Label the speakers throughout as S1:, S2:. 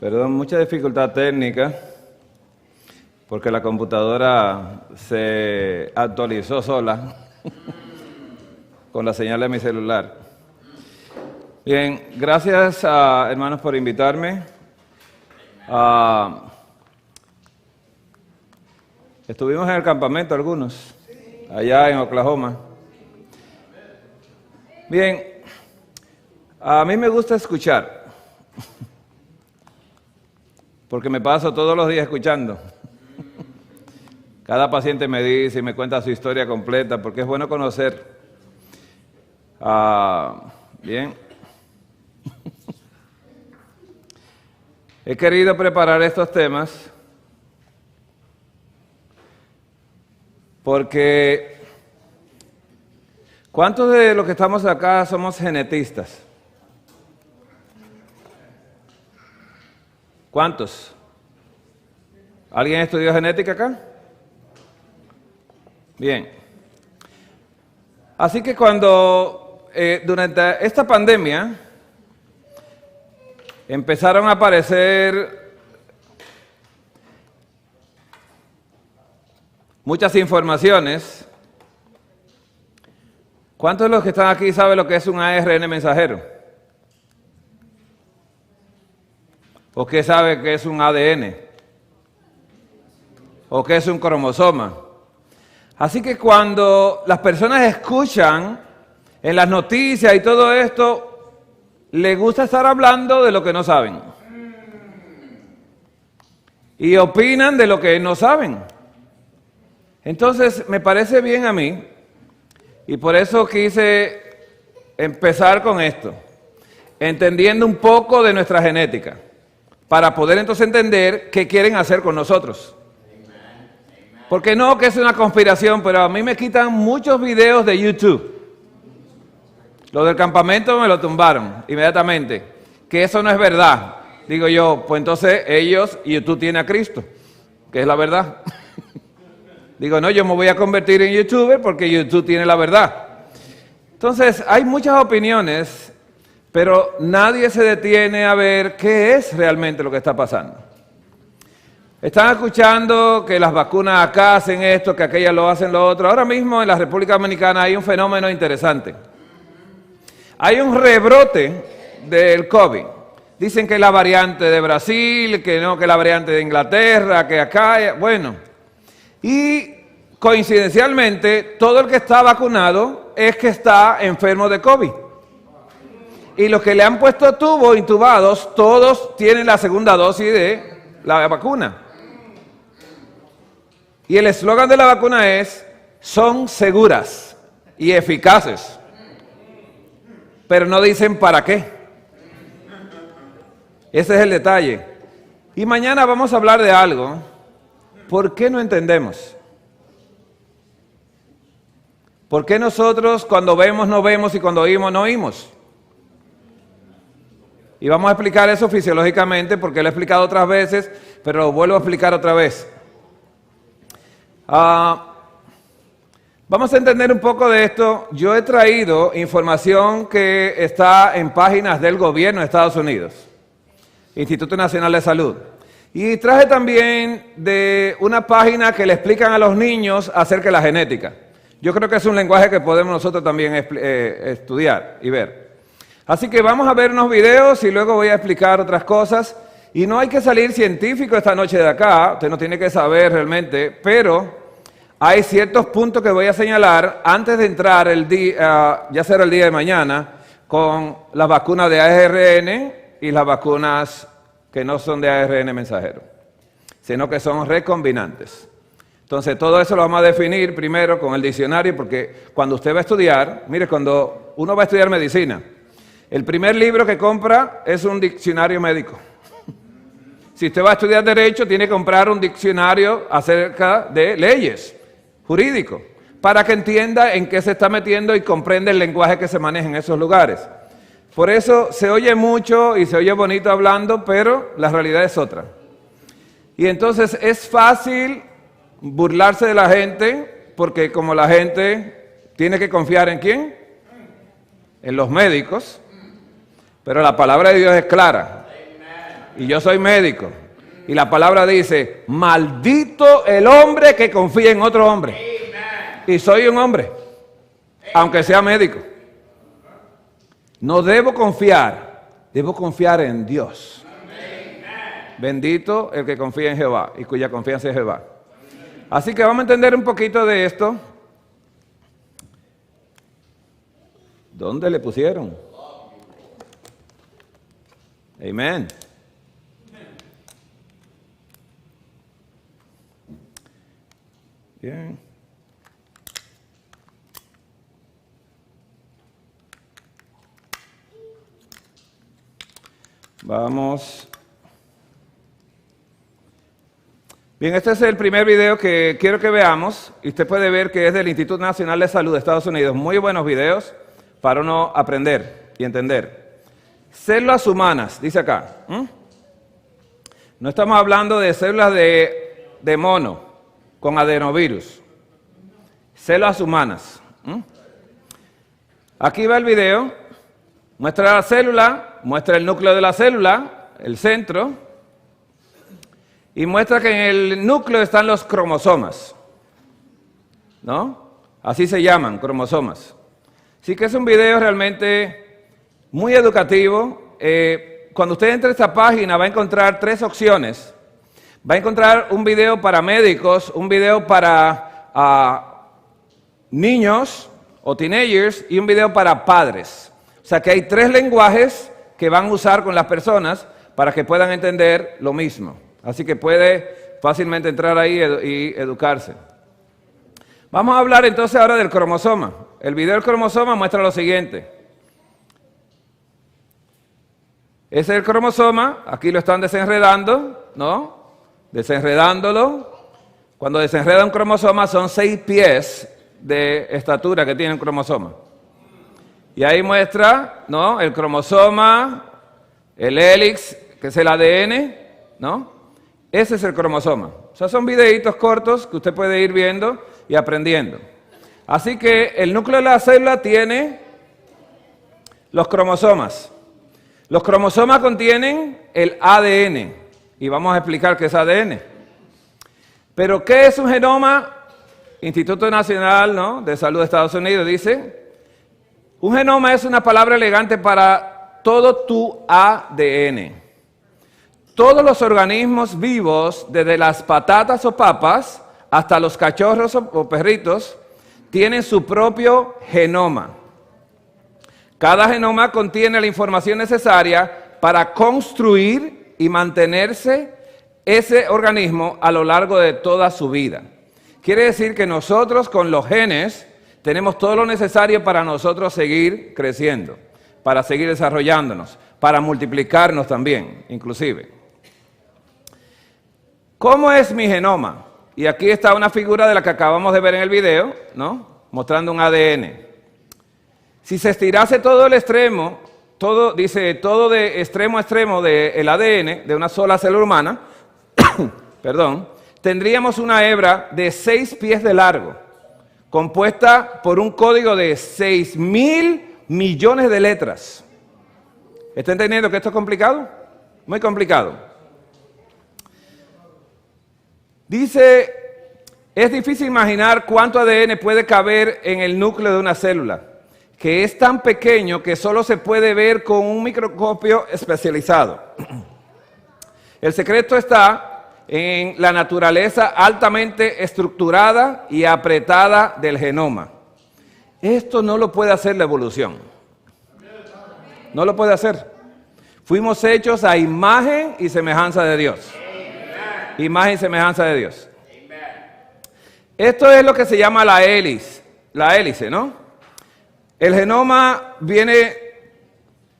S1: Perdón, mucha dificultad técnica porque la computadora se actualizó sola con la señal de mi celular. Bien, gracias hermanos por invitarme. Estuvimos en el campamento algunos, allá en Oklahoma. Bien, a mí me gusta escuchar, porque me paso todos los días escuchando. Cada paciente me dice y me cuenta su historia completa, porque es bueno conocer. Bien. He querido preparar estos temas porque ¿cuántos de los que estamos acá somos genetistas? ¿Cuántos? ¿Alguien estudió genética acá? Bien. Así que cuando durante esta pandemia empezaron a aparecer muchas informaciones, ¿cuántos de los que están aquí saben lo que es un ARN mensajero? ¿O qué sabe que es un ADN? ¿O qué es un cromosoma? Así que cuando las personas escuchan en las noticias y todo esto, les gusta estar hablando de lo que no saben. Y opinan de lo que no saben. Entonces, me parece bien a mí, y por eso quise empezar con esto, entendiendo un poco de nuestra genética, para poder entonces entender qué quieren hacer con nosotros. Porque no que es una conspiración, pero a mí me quitan muchos videos de YouTube. Lo del campamento me lo tumbaron inmediatamente, que eso no es verdad. Digo yo, pues entonces YouTube tiene a Cristo, que es la verdad. Digo, no, yo me voy a convertir en YouTuber porque YouTube tiene la verdad. Entonces, hay muchas opiniones, pero nadie se detiene a ver qué es realmente lo que está pasando. Están escuchando que las vacunas acá hacen esto, que aquellas lo hacen lo otro. Ahora mismo en la República Dominicana hay un fenómeno interesante. Hay un rebrote del COVID. Dicen que es la variante de Brasil, que no, que es la variante de Inglaterra, que acá, bueno. Y coincidencialmente, todo el que está vacunado es que está enfermo de COVID. Y los que le han puesto tubos intubados, todos tienen la segunda dosis de la vacuna. Y el eslogan de la vacuna es, son seguras y eficaces. Pero no dicen para qué. Ese es el detalle. Y mañana vamos a hablar de algo. ¿Por qué no entendemos? ¿Por qué nosotros cuando vemos no vemos y cuando oímos no oímos? Y vamos a explicar eso fisiológicamente porque lo he explicado otras veces, pero lo vuelvo a explicar otra vez. Vamos a entender un poco de esto. Yo he traído información que está en páginas del gobierno de Estados Unidos, Instituto Nacional de Salud. Y traje también de una página que le explican a los niños acerca de la genética. Yo creo que es un lenguaje que podemos nosotros también estudiar y ver. Así que vamos a ver unos videos y luego voy a explicar otras cosas. Y no hay que salir científico esta noche de acá, usted no tiene que saber realmente, pero hay ciertos puntos que voy a señalar antes de entrar ya será el día de mañana, con las vacunas de ARN y las vacunas que no son de ARN mensajero, sino que son recombinantes. Entonces, todo eso lo vamos a definir primero con el diccionario, porque cuando usted va a estudiar, mire, cuando uno va a estudiar medicina, el primer libro que compra es un diccionario médico. Si usted va a estudiar Derecho, tiene que comprar un diccionario acerca de leyes, jurídico, para que entienda en qué se está metiendo y comprenda el lenguaje que se maneja en esos lugares. Por eso se oye mucho y se oye bonito hablando, pero la realidad es otra. Y entonces es fácil burlarse de la gente, porque como la gente tiene que confiar ¿en quién? En los médicos, pero la palabra de Dios es clara. Y yo soy médico. Y la palabra dice, maldito el hombre que confía en otro hombre. Y soy un hombre, aunque sea médico. No debo confiar en Dios. Bendito el que confía en Jehová y cuya confianza es Jehová. Así que vamos a entender un poquito de esto. ¿Dónde le pusieron? Amén. Bien. Vamos. Bien, este es el primer video que quiero que veamos. Y usted puede ver que es del Instituto Nacional de Salud de Estados Unidos. Muy buenos videos para uno aprender y entender. Células humanas, dice acá. No estamos hablando de células de mono con adenovirus. Células humanas. Aquí va el video. Muestra la célula, muestra el núcleo de la célula, el centro. Y muestra que en el núcleo están los cromosomas, ¿no? Así se llaman, cromosomas. Así que es un video realmente muy educativo. Cuando usted entre a esta página va a encontrar 3 opciones. Va a encontrar un video para médicos, un video para niños o teenagers y un video para padres. O sea que hay 3 lenguajes que van a usar con las personas para que puedan entender lo mismo. Así que puede fácilmente entrar ahí y educarse. Vamos a hablar entonces ahora del cromosoma. El video del cromosoma muestra lo siguiente. Ese es el cromosoma, aquí lo están desenredando, ¿no? Desenredándolo. Cuando desenreda un cromosoma son 6 pies de estatura que tiene un cromosoma. Y ahí muestra, ¿no? El cromosoma, el hélix, que es el ADN, ¿no? Ese es el cromosoma. O sea, son videitos cortos que usted puede ir viendo y aprendiendo. Así que el núcleo de la célula tiene los cromosomas. Los cromosomas contienen el ADN. Y vamos a explicar qué es ADN. Pero, ¿qué es un genoma? Instituto Nacional, ¿no?, de Salud de Estados Unidos dice, un genoma es una palabra elegante para todo tu ADN. Todos los organismos vivos, desde las patatas o papas hasta los cachorros o perritos, tienen su propio genoma. Cada genoma contiene la información necesaria para construir y mantenerse ese organismo a lo largo de toda su vida. Quiere decir que nosotros con los genes tenemos todo lo necesario para nosotros seguir creciendo, para seguir desarrollándonos, para multiplicarnos también, inclusive. ¿Cómo es mi genoma? Y aquí está una figura de la que acabamos de ver en el video, ¿no?, mostrando un ADN. Si se estirase todo el extremo, todo de extremo a extremo del ADN de una sola célula humana, perdón, tendríamos una hebra de 6 pies de largo, compuesta por un código de 6.000 millones de letras. ¿Está entendiendo que esto es complicado? Muy complicado. Dice, es difícil imaginar cuánto ADN puede caber en el núcleo de una célula, que es tan pequeño que solo se puede ver con un microscopio especializado. El secreto está en la naturaleza altamente estructurada y apretada del genoma. Esto no lo puede hacer la evolución. No lo puede hacer. Fuimos hechos a imagen y semejanza de Dios. Imagen y semejanza de Dios. Esto es lo que se llama la hélice, ¿no? El genoma viene,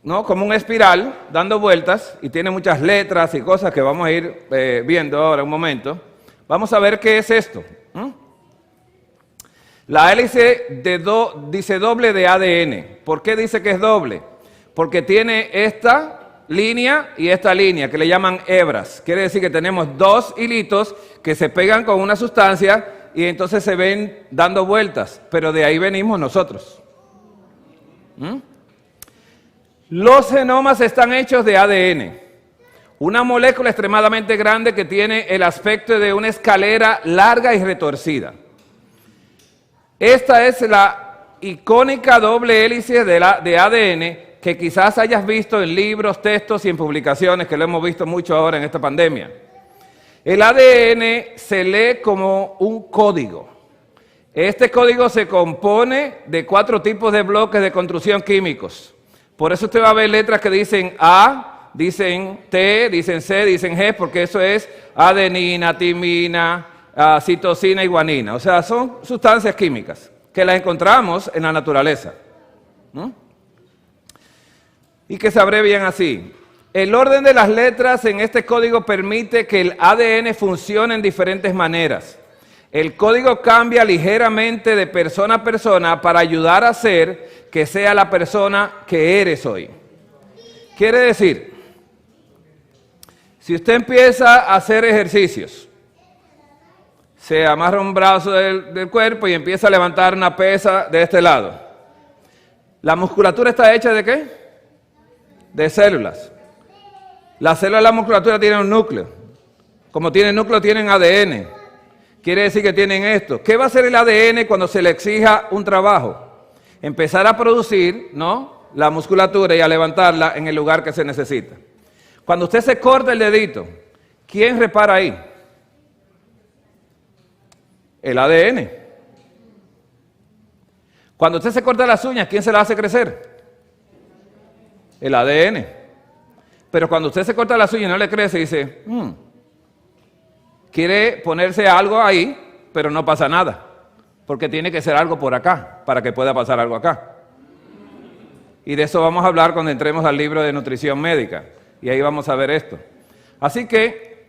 S1: ¿no?, como una espiral, dando vueltas, y tiene muchas letras y cosas que vamos a ir viendo ahora un momento. Vamos a ver qué es esto. La hélice dice doble de ADN. ¿Por qué dice que es doble? Porque tiene esta línea y esta línea, que le llaman hebras. Quiere decir que tenemos 2 hilitos que se pegan con una sustancia y entonces se ven dando vueltas, pero de ahí venimos nosotros. Los genomas están hechos de ADN. Una molécula extremadamente grande que tiene el aspecto de una escalera larga y retorcida. Esta es la icónica doble hélice de ADN que quizás hayas visto en libros, textos y en publicaciones, que lo hemos visto mucho ahora en esta pandemia. El ADN se lee como un código. Este código se compone de 4 tipos de bloques de construcción químicos. Por eso usted va a ver letras que dicen A, dicen T, dicen C, dicen G, porque eso es adenina, timina, citosina y guanina. O sea, son sustancias químicas que las encontramos en la naturaleza. Y que se abrevian así. El orden de las letras en este código permite que el ADN funcione en diferentes maneras. El código cambia ligeramente de persona a persona para ayudar a hacer que sea la persona que eres hoy. Quiere decir, si usted empieza a hacer ejercicios, se amarra un brazo del cuerpo y empieza a levantar una pesa de este lado. ¿La musculatura está hecha de qué? De células. Las células de la musculatura tienen un núcleo. Como tienen núcleo, tienen ADN. Quiere decir que tienen esto. ¿Qué va a hacer el ADN cuando se le exija un trabajo? Empezar a producir, ¿no?, la musculatura y a levantarla en el lugar que se necesita. Cuando usted se corta el dedito, ¿quién repara ahí? El ADN. Cuando usted se corta las uñas, ¿quién se las hace crecer? El ADN. Pero cuando usted se corta las uñas y no le crece, dice, quiere ponerse algo ahí, pero no pasa nada, porque tiene que ser algo por acá, para que pueda pasar algo acá. Y de eso vamos a hablar cuando entremos al libro de nutrición médica, y ahí vamos a ver esto. Así que,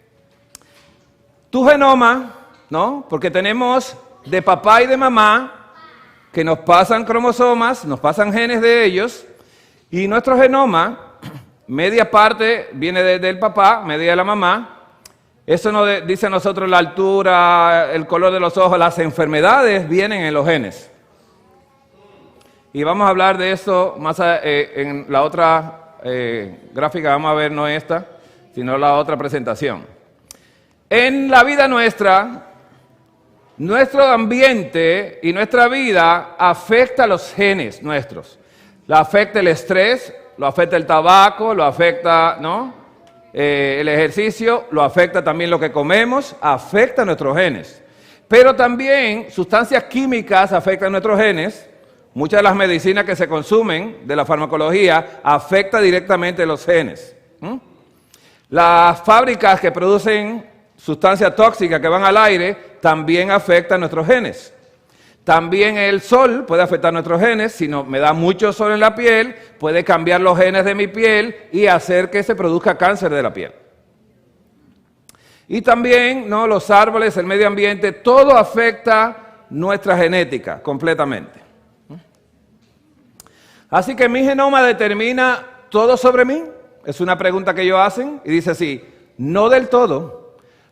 S1: tu genoma, ¿no?, porque tenemos de papá y de mamá, que nos pasan cromosomas, nos pasan genes de ellos, y nuestro genoma, media parte viene del papá, media de la mamá. Eso nos dice a nosotros la altura, el color de los ojos, las enfermedades vienen en los genes. Y vamos a hablar de eso más en la otra gráfica, vamos a ver no esta, sino la otra presentación. En la vida nuestra, nuestro ambiente y nuestra vida afecta a los genes nuestros. Lo afecta el estrés, lo afecta el tabaco, lo afecta, ¿no?, el ejercicio, lo afecta también lo que comemos, afecta a nuestros genes. Pero también sustancias químicas afectan a nuestros genes. Muchas de las medicinas que se consumen de la farmacología afectan directamente los genes. Las fábricas que producen sustancias tóxicas que van al aire también afectan a nuestros genes. También el sol puede afectar nuestros genes. Si no me da mucho sol en la piel, puede cambiar los genes de mi piel y hacer que se produzca cáncer de la piel. Y también, ¿no?, los árboles, el medio ambiente, todo afecta nuestra genética completamente. Así que mi genoma determina todo sobre mí. Es una pregunta que ellos hacen y dice así, no del todo.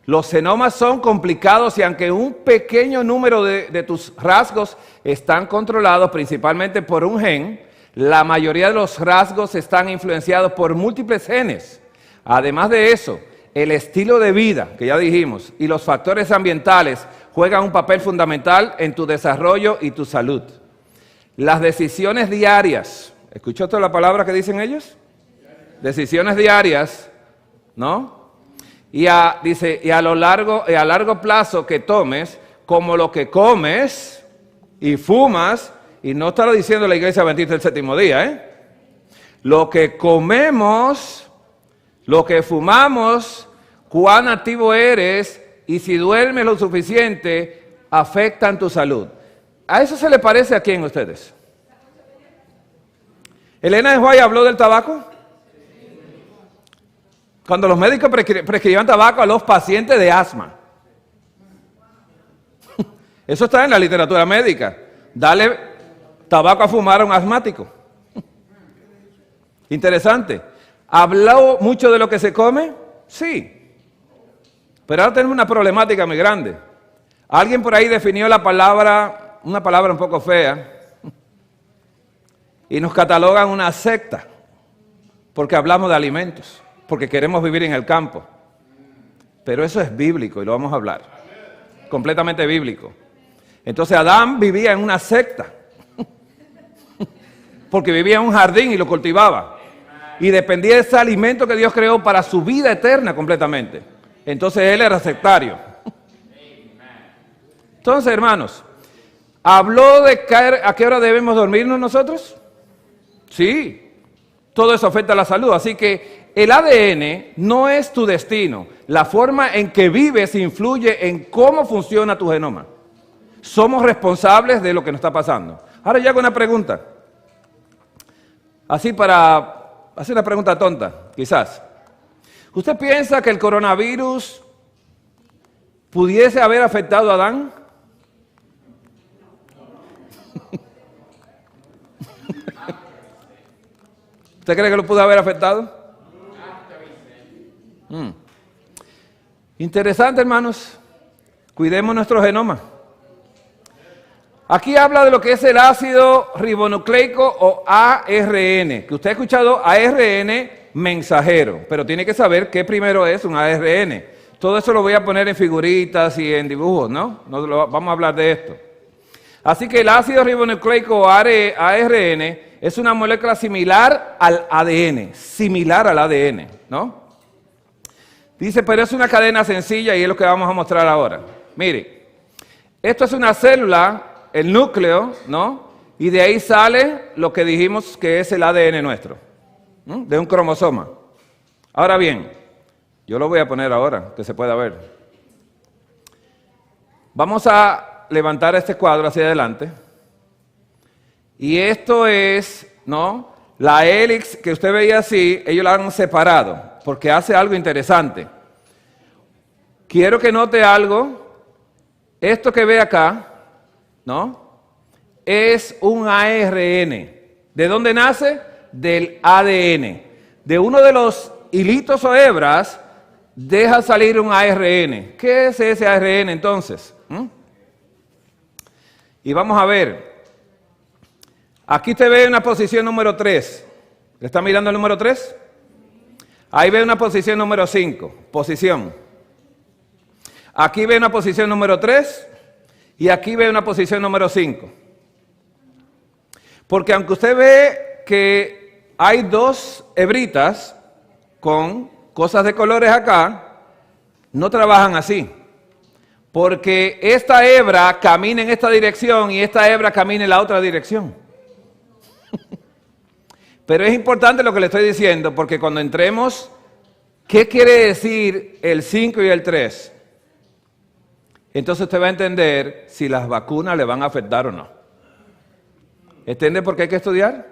S1: Los genomas son complicados y aunque un pequeño número de tus rasgos están controlados principalmente por un gen, la mayoría de los rasgos están influenciados por múltiples genes. Además de eso, el estilo de vida, que ya dijimos, y los factores ambientales juegan un papel fundamental en tu desarrollo y tu salud. Las decisiones diarias, ¿escuchó toda la palabra que dicen ellos? Decisiones diarias, ¿no? Dice, a largo plazo que tomes, como lo que comes y fumas, y no está diciendo la Iglesia Adventista del Séptimo Día, lo que comemos, lo que fumamos, cuán activo eres, y si duermes lo suficiente, afectan tu salud. ¿A eso se le parece a quién ustedes? ¿Elena de White habló del tabaco? Cuando los médicos prescribían tabaco a los pacientes de asma. Eso está en la literatura médica. Dale tabaco a fumar a un asmático. Interesante. ¿Habló mucho de lo que se come? Sí. Pero ahora tenemos una problemática muy grande. Alguien por ahí definió la palabra, una palabra un poco fea, y nos catalogan una secta, porque hablamos de alimentos. porque queremos vivir en el campo. Pero eso es bíblico y lo vamos a hablar. Completamente bíblico. Entonces Adán vivía en una secta. Porque vivía en un jardín y lo cultivaba. Y dependía de ese alimento que Dios creó para su vida eterna completamente. Entonces él era sectario. Entonces, hermanos, ¿habló de a qué hora debemos dormirnos nosotros? Sí. Todo eso afecta a la salud. Así que el ADN no es tu destino. La forma en que vives influye en cómo funciona tu genoma. Somos responsables de lo que nos está pasando. Ahora yo hago una pregunta. Así para hacer una pregunta tonta, quizás. ¿Usted piensa que el coronavirus pudiese haber afectado a Adán? ¿Usted cree que lo pudo haber afectado? Interesante, hermanos. Cuidemos nuestro genoma. Aquí habla de lo que es el ácido ribonucleico o ARN, que usted ha escuchado ARN mensajero, pero tiene que saber qué primero es un ARN. Todo eso lo voy a poner en figuritas y en dibujos, ¿no? Vamos a hablar de esto. Así que el ácido ribonucleico o ARN es una molécula similar al ADN, ¿no? Dice, pero es una cadena sencilla y es lo que vamos a mostrar ahora. Mire, esto es una célula, el núcleo, ¿no? Y de ahí sale lo que dijimos que es el ADN nuestro, ¿no? De un cromosoma. Ahora bien, yo lo voy a poner ahora, que se pueda ver. Vamos a levantar este cuadro hacia adelante. Y esto es, ¿no? La hélice que usted veía así, ellos la han separado, porque hace algo interesante. Quiero que note algo. Esto que ve acá, ¿no? Es un ARN. ¿De dónde nace? Del ADN. De uno de los hilitos o hebras, deja salir un ARN. ¿Qué es ese ARN entonces? Y vamos a ver. Aquí te ve una posición número 3. ¿Le está mirando el número 3? Ahí ve una posición número 5. Posición. Aquí ve una posición número 3. Y aquí ve una posición número 5. Porque aunque usted ve que hay dos hebritas con cosas de colores acá, no trabajan así. Porque esta hebra camina en esta dirección y esta hebra camina en la otra dirección. Pero es importante lo que le estoy diciendo, porque cuando entremos, ¿qué quiere decir el 5 y el 3? Entonces usted va a entender si las vacunas le van a afectar o no. ¿Entiende por qué hay que estudiar?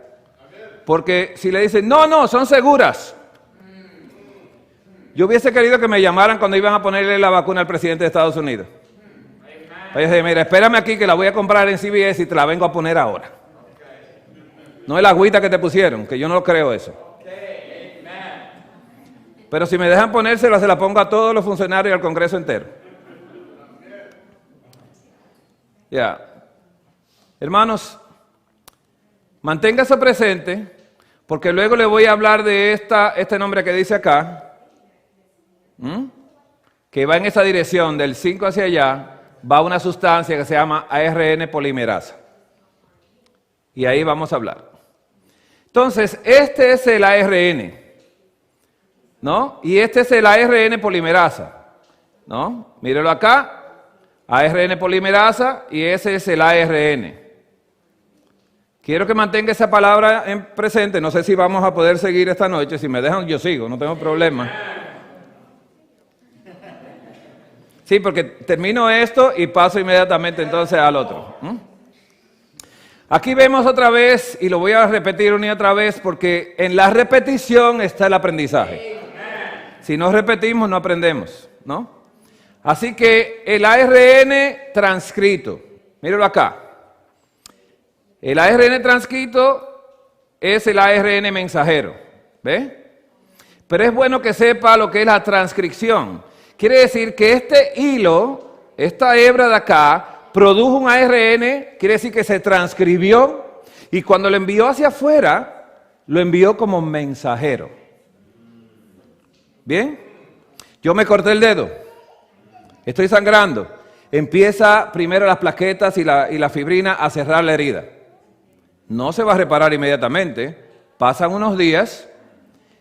S1: Porque si le dicen, no, son seguras. Yo hubiese querido que me llamaran cuando iban a ponerle la vacuna al presidente de Estados Unidos. Yo dije, mira, espérame aquí que la voy a comprar en CVS y te la vengo a poner ahora. No es la agüita que te pusieron, que yo no creo eso. Pero si me dejan ponérsela, se la pongo a todos los funcionarios y al Congreso entero. Ya. Hermanos, manténgase presente, porque luego le voy a hablar de este nombre que dice acá, que va en esa dirección, del 5 hacia allá, va una sustancia que se llama ARN polimerasa. Y ahí vamos a hablar. Entonces, este es el ARN, ¿no? Y este es el ARN polimerasa, ¿no? Mírelo acá, ARN polimerasa, y ese es el ARN. Quiero que mantenga esa palabra en presente, no sé si vamos a poder seguir esta noche, si me dejan yo sigo, no tengo problema. Sí, porque termino esto y paso inmediatamente entonces al otro. Aquí vemos otra vez, y lo voy a repetir una y otra vez, porque en la repetición está el aprendizaje. Si no repetimos, no aprendemos, ¿no? Así que el ARN transcrito, míralo acá. El ARN transcrito es el ARN mensajero, ¿ve? Pero es bueno que sepa lo que es la transcripción. Quiere decir que este hilo, esta hebra de acá, produjo un ARN, quiere decir que se transcribió, y cuando lo envió hacia afuera, lo envió como mensajero. ¿Bien? Yo me corté el dedo. Estoy sangrando. Empieza primero las plaquetas y la fibrina a cerrar la herida. No se va a reparar inmediatamente. Pasan unos días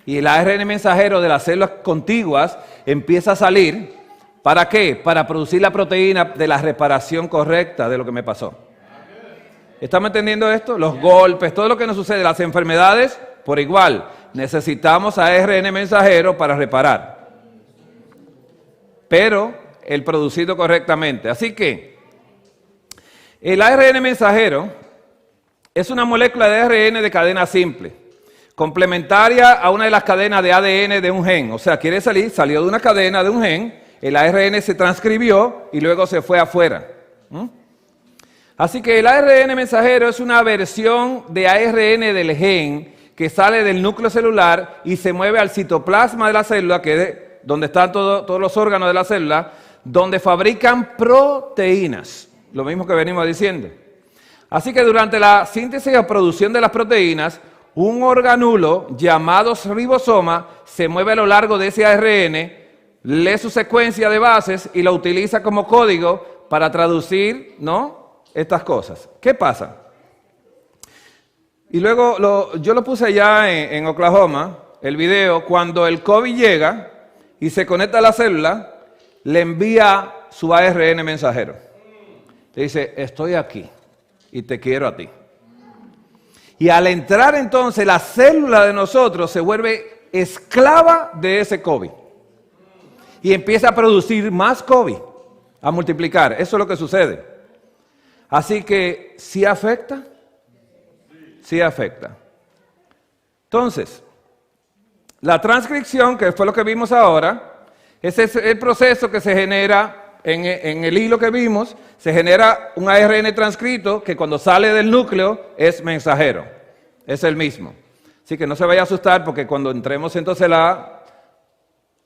S1: y el ARN mensajero de las células contiguas empieza a salir. ¿Para qué? Para producir la proteína de la reparación correcta de lo que me pasó. ¿Estamos entendiendo esto? Los golpes, todo lo que nos sucede, las enfermedades, por igual. Necesitamos ARN mensajero para reparar. Pero el producido correctamente. Así que el ARN mensajero es una molécula de ARN de cadena simple, complementaria a una de las cadenas de ADN de un gen. O sea, salió de una cadena de un gen, el ARN se transcribió y luego se fue afuera. Así que el ARN mensajero es una versión de ARN del gen que sale del núcleo celular y se mueve al citoplasma de la célula, que es donde están todos los órganos de la célula, donde fabrican proteínas, lo mismo que venimos diciendo. Así que durante la síntesis o producción de las proteínas, un organulo llamado ribosoma se mueve a lo largo de ese ARN, lee su secuencia de bases y lo utiliza como código para traducir, estas cosas. ¿Qué pasa? Y luego yo lo puse allá en Oklahoma, el video, cuando el COVID llega y se conecta a la célula, le envía su ARN mensajero. Te dice, estoy aquí y te quiero a ti. Y al entrar entonces, la célula de nosotros se vuelve esclava de ese COVID. Y empieza a producir más COVID, a multiplicar. Eso es lo que sucede. Así que, ¿sí afecta? Sí afecta. Entonces, la transcripción, que fue lo que vimos ahora, ese es el proceso que se genera en el hilo que vimos, se genera un ARN transcrito que cuando sale del núcleo es mensajero, es el mismo. Así que no se vaya a asustar porque cuando entremos entonces a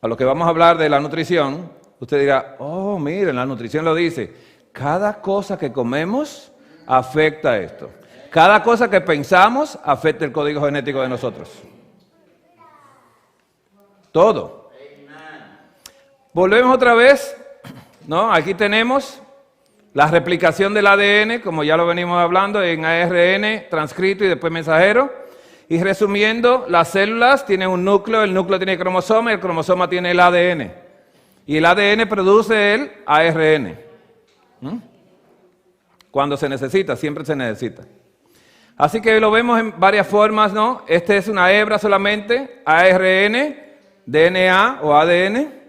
S1: lo que vamos a hablar de la nutrición, usted dirá, oh, miren, la nutrición lo dice, cada cosa que comemos afecta esto. Cada cosa que pensamos afecta el código genético de nosotros. Todo. Volvemos otra vez, Aquí tenemos la replicación del ADN, como ya lo venimos hablando, en ARN transcrito y después mensajero. Y resumiendo, las células tienen un núcleo, el núcleo tiene cromosoma y el cromosoma tiene el ADN. Y el ADN produce el ARN. Cuando se necesita, siempre se necesita. Así que lo vemos en varias formas, Este es una hebra solamente, ARN, DNA o ADN,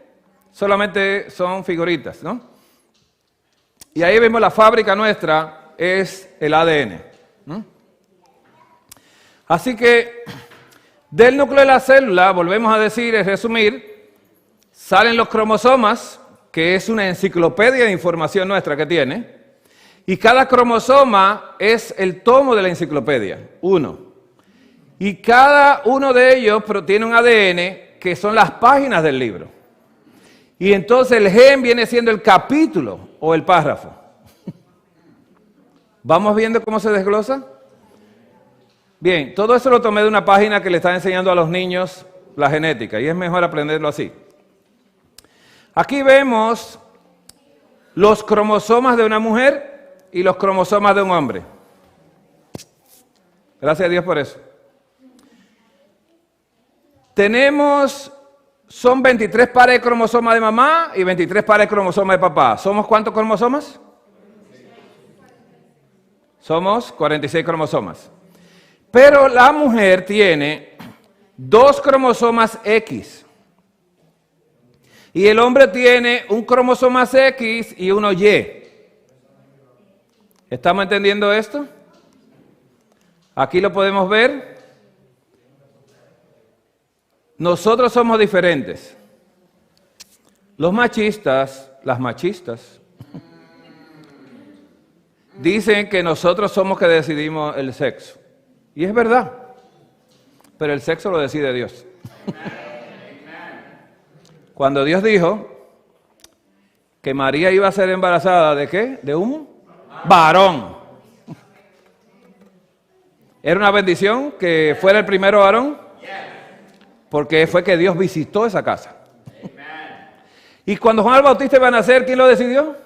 S1: solamente son figuritas, Y ahí vemos la fábrica nuestra, es el ADN. Así que del núcleo de la célula, volvemos a decir, es resumir, salen los cromosomas, que es una enciclopedia de información nuestra que tiene, y cada cromosoma es el tomo de la enciclopedia, uno. Y cada uno de ellos tiene un ADN que son las páginas del libro. Y entonces el gen viene siendo el capítulo o el párrafo. ¿Vamos viendo cómo se desglosa? Bien, todo eso lo tomé de una página que le está enseñando a los niños la genética y es mejor aprenderlo así. Aquí vemos los cromosomas de una mujer y los cromosomas de un hombre. Gracias a Dios por eso. Son 23 pares de cromosomas de mamá y 23 pares de cromosomas de papá. ¿Somos cuántos cromosomas? Somos 46 cromosomas. Pero la mujer tiene 2 cromosomas X. Y el hombre tiene un cromosoma X y uno Y. ¿Estamos entendiendo esto? Aquí lo podemos ver. Nosotros somos diferentes. Los machistas, las machistas, dicen que nosotros somos que decidimos el sexo. Y es verdad. Pero el sexo lo decide Dios. Cuando Dios dijo que María iba a ser embarazada, ¿de qué? ¿De un varón? ¿Era una bendición que fuera el primero varón? Porque fue que Dios visitó esa casa. Y cuando Juan el Bautista iba a nacer, ¿quién lo decidió?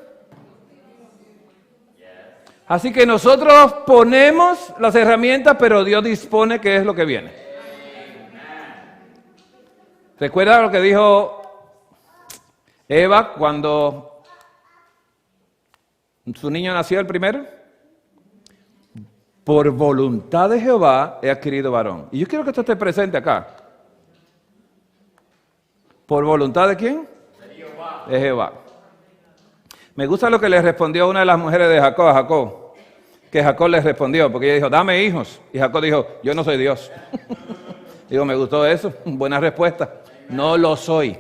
S1: Así que nosotros ponemos las herramientas, pero Dios dispone qué es lo que viene. ¿Recuerda lo que dijo Eva cuando su niño nació el primero? Por voluntad de Jehová he adquirido varón. Y yo quiero que esto esté presente acá. ¿Por voluntad de quién? De Jehová. Me gusta lo que le respondió una de las mujeres de Jacob a Jacob. Que Jacob les respondió, porque ella dijo, dame hijos. Y Jacob dijo, yo no soy Dios. Digo, me gustó eso, buena respuesta. No lo soy.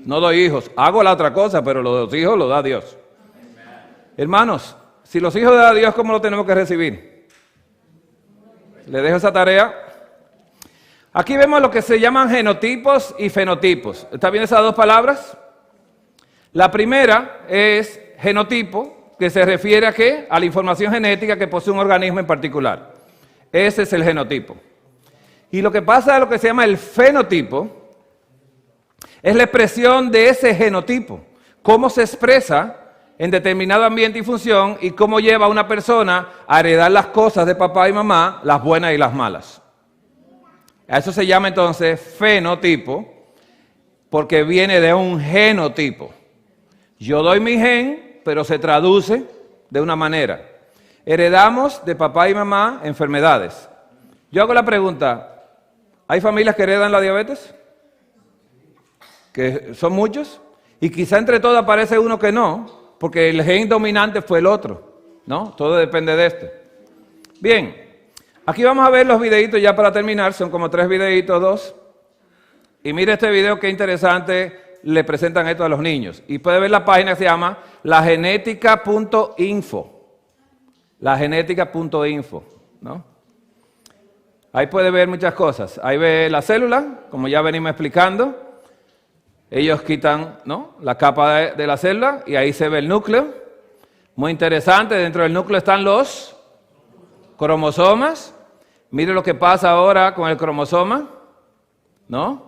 S1: No doy hijos. Hago la otra cosa, pero los hijos los da Dios. Hermanos, si los hijos da Dios, ¿cómo los tenemos que recibir? Le dejo esa tarea. Aquí vemos lo que se llaman genotipos y fenotipos. ¿Está bien esas dos palabras? La primera es genotipo, que se refiere a ¿qué? A la información genética que posee un organismo en particular. Ese es el genotipo. Y lo que pasa es lo que se llama el fenotipo, es la expresión de ese genotipo, cómo se expresa en determinado ambiente y función y cómo lleva a una persona a heredar las cosas de papá y mamá, las buenas y las malas. A eso se llama entonces fenotipo, porque viene de un genotipo. Yo doy mi gen, pero se traduce de una manera. Heredamos de papá y mamá enfermedades. Yo hago la pregunta, ¿hay familias que heredan la diabetes? Que son muchos. Y quizá entre todos aparece uno que no, porque el gen dominante fue el otro, ¿no? Todo depende de este. Bien, aquí vamos a ver los videitos ya para terminar, son como 3 videitos, 2. Y mire este video qué interesante le presentan esto a los niños. Y puede ver la página que se llama lagenetica.info. Lagenetica.info, ¿no? Ahí puede ver muchas cosas. Ahí ve la célula, como ya venimos explicando. Ellos quitan, ¿no?, la capa de la célula y ahí se ve el núcleo. Muy interesante, dentro del núcleo están los cromosomas. Mire lo que pasa ahora con el cromosoma, ¿no?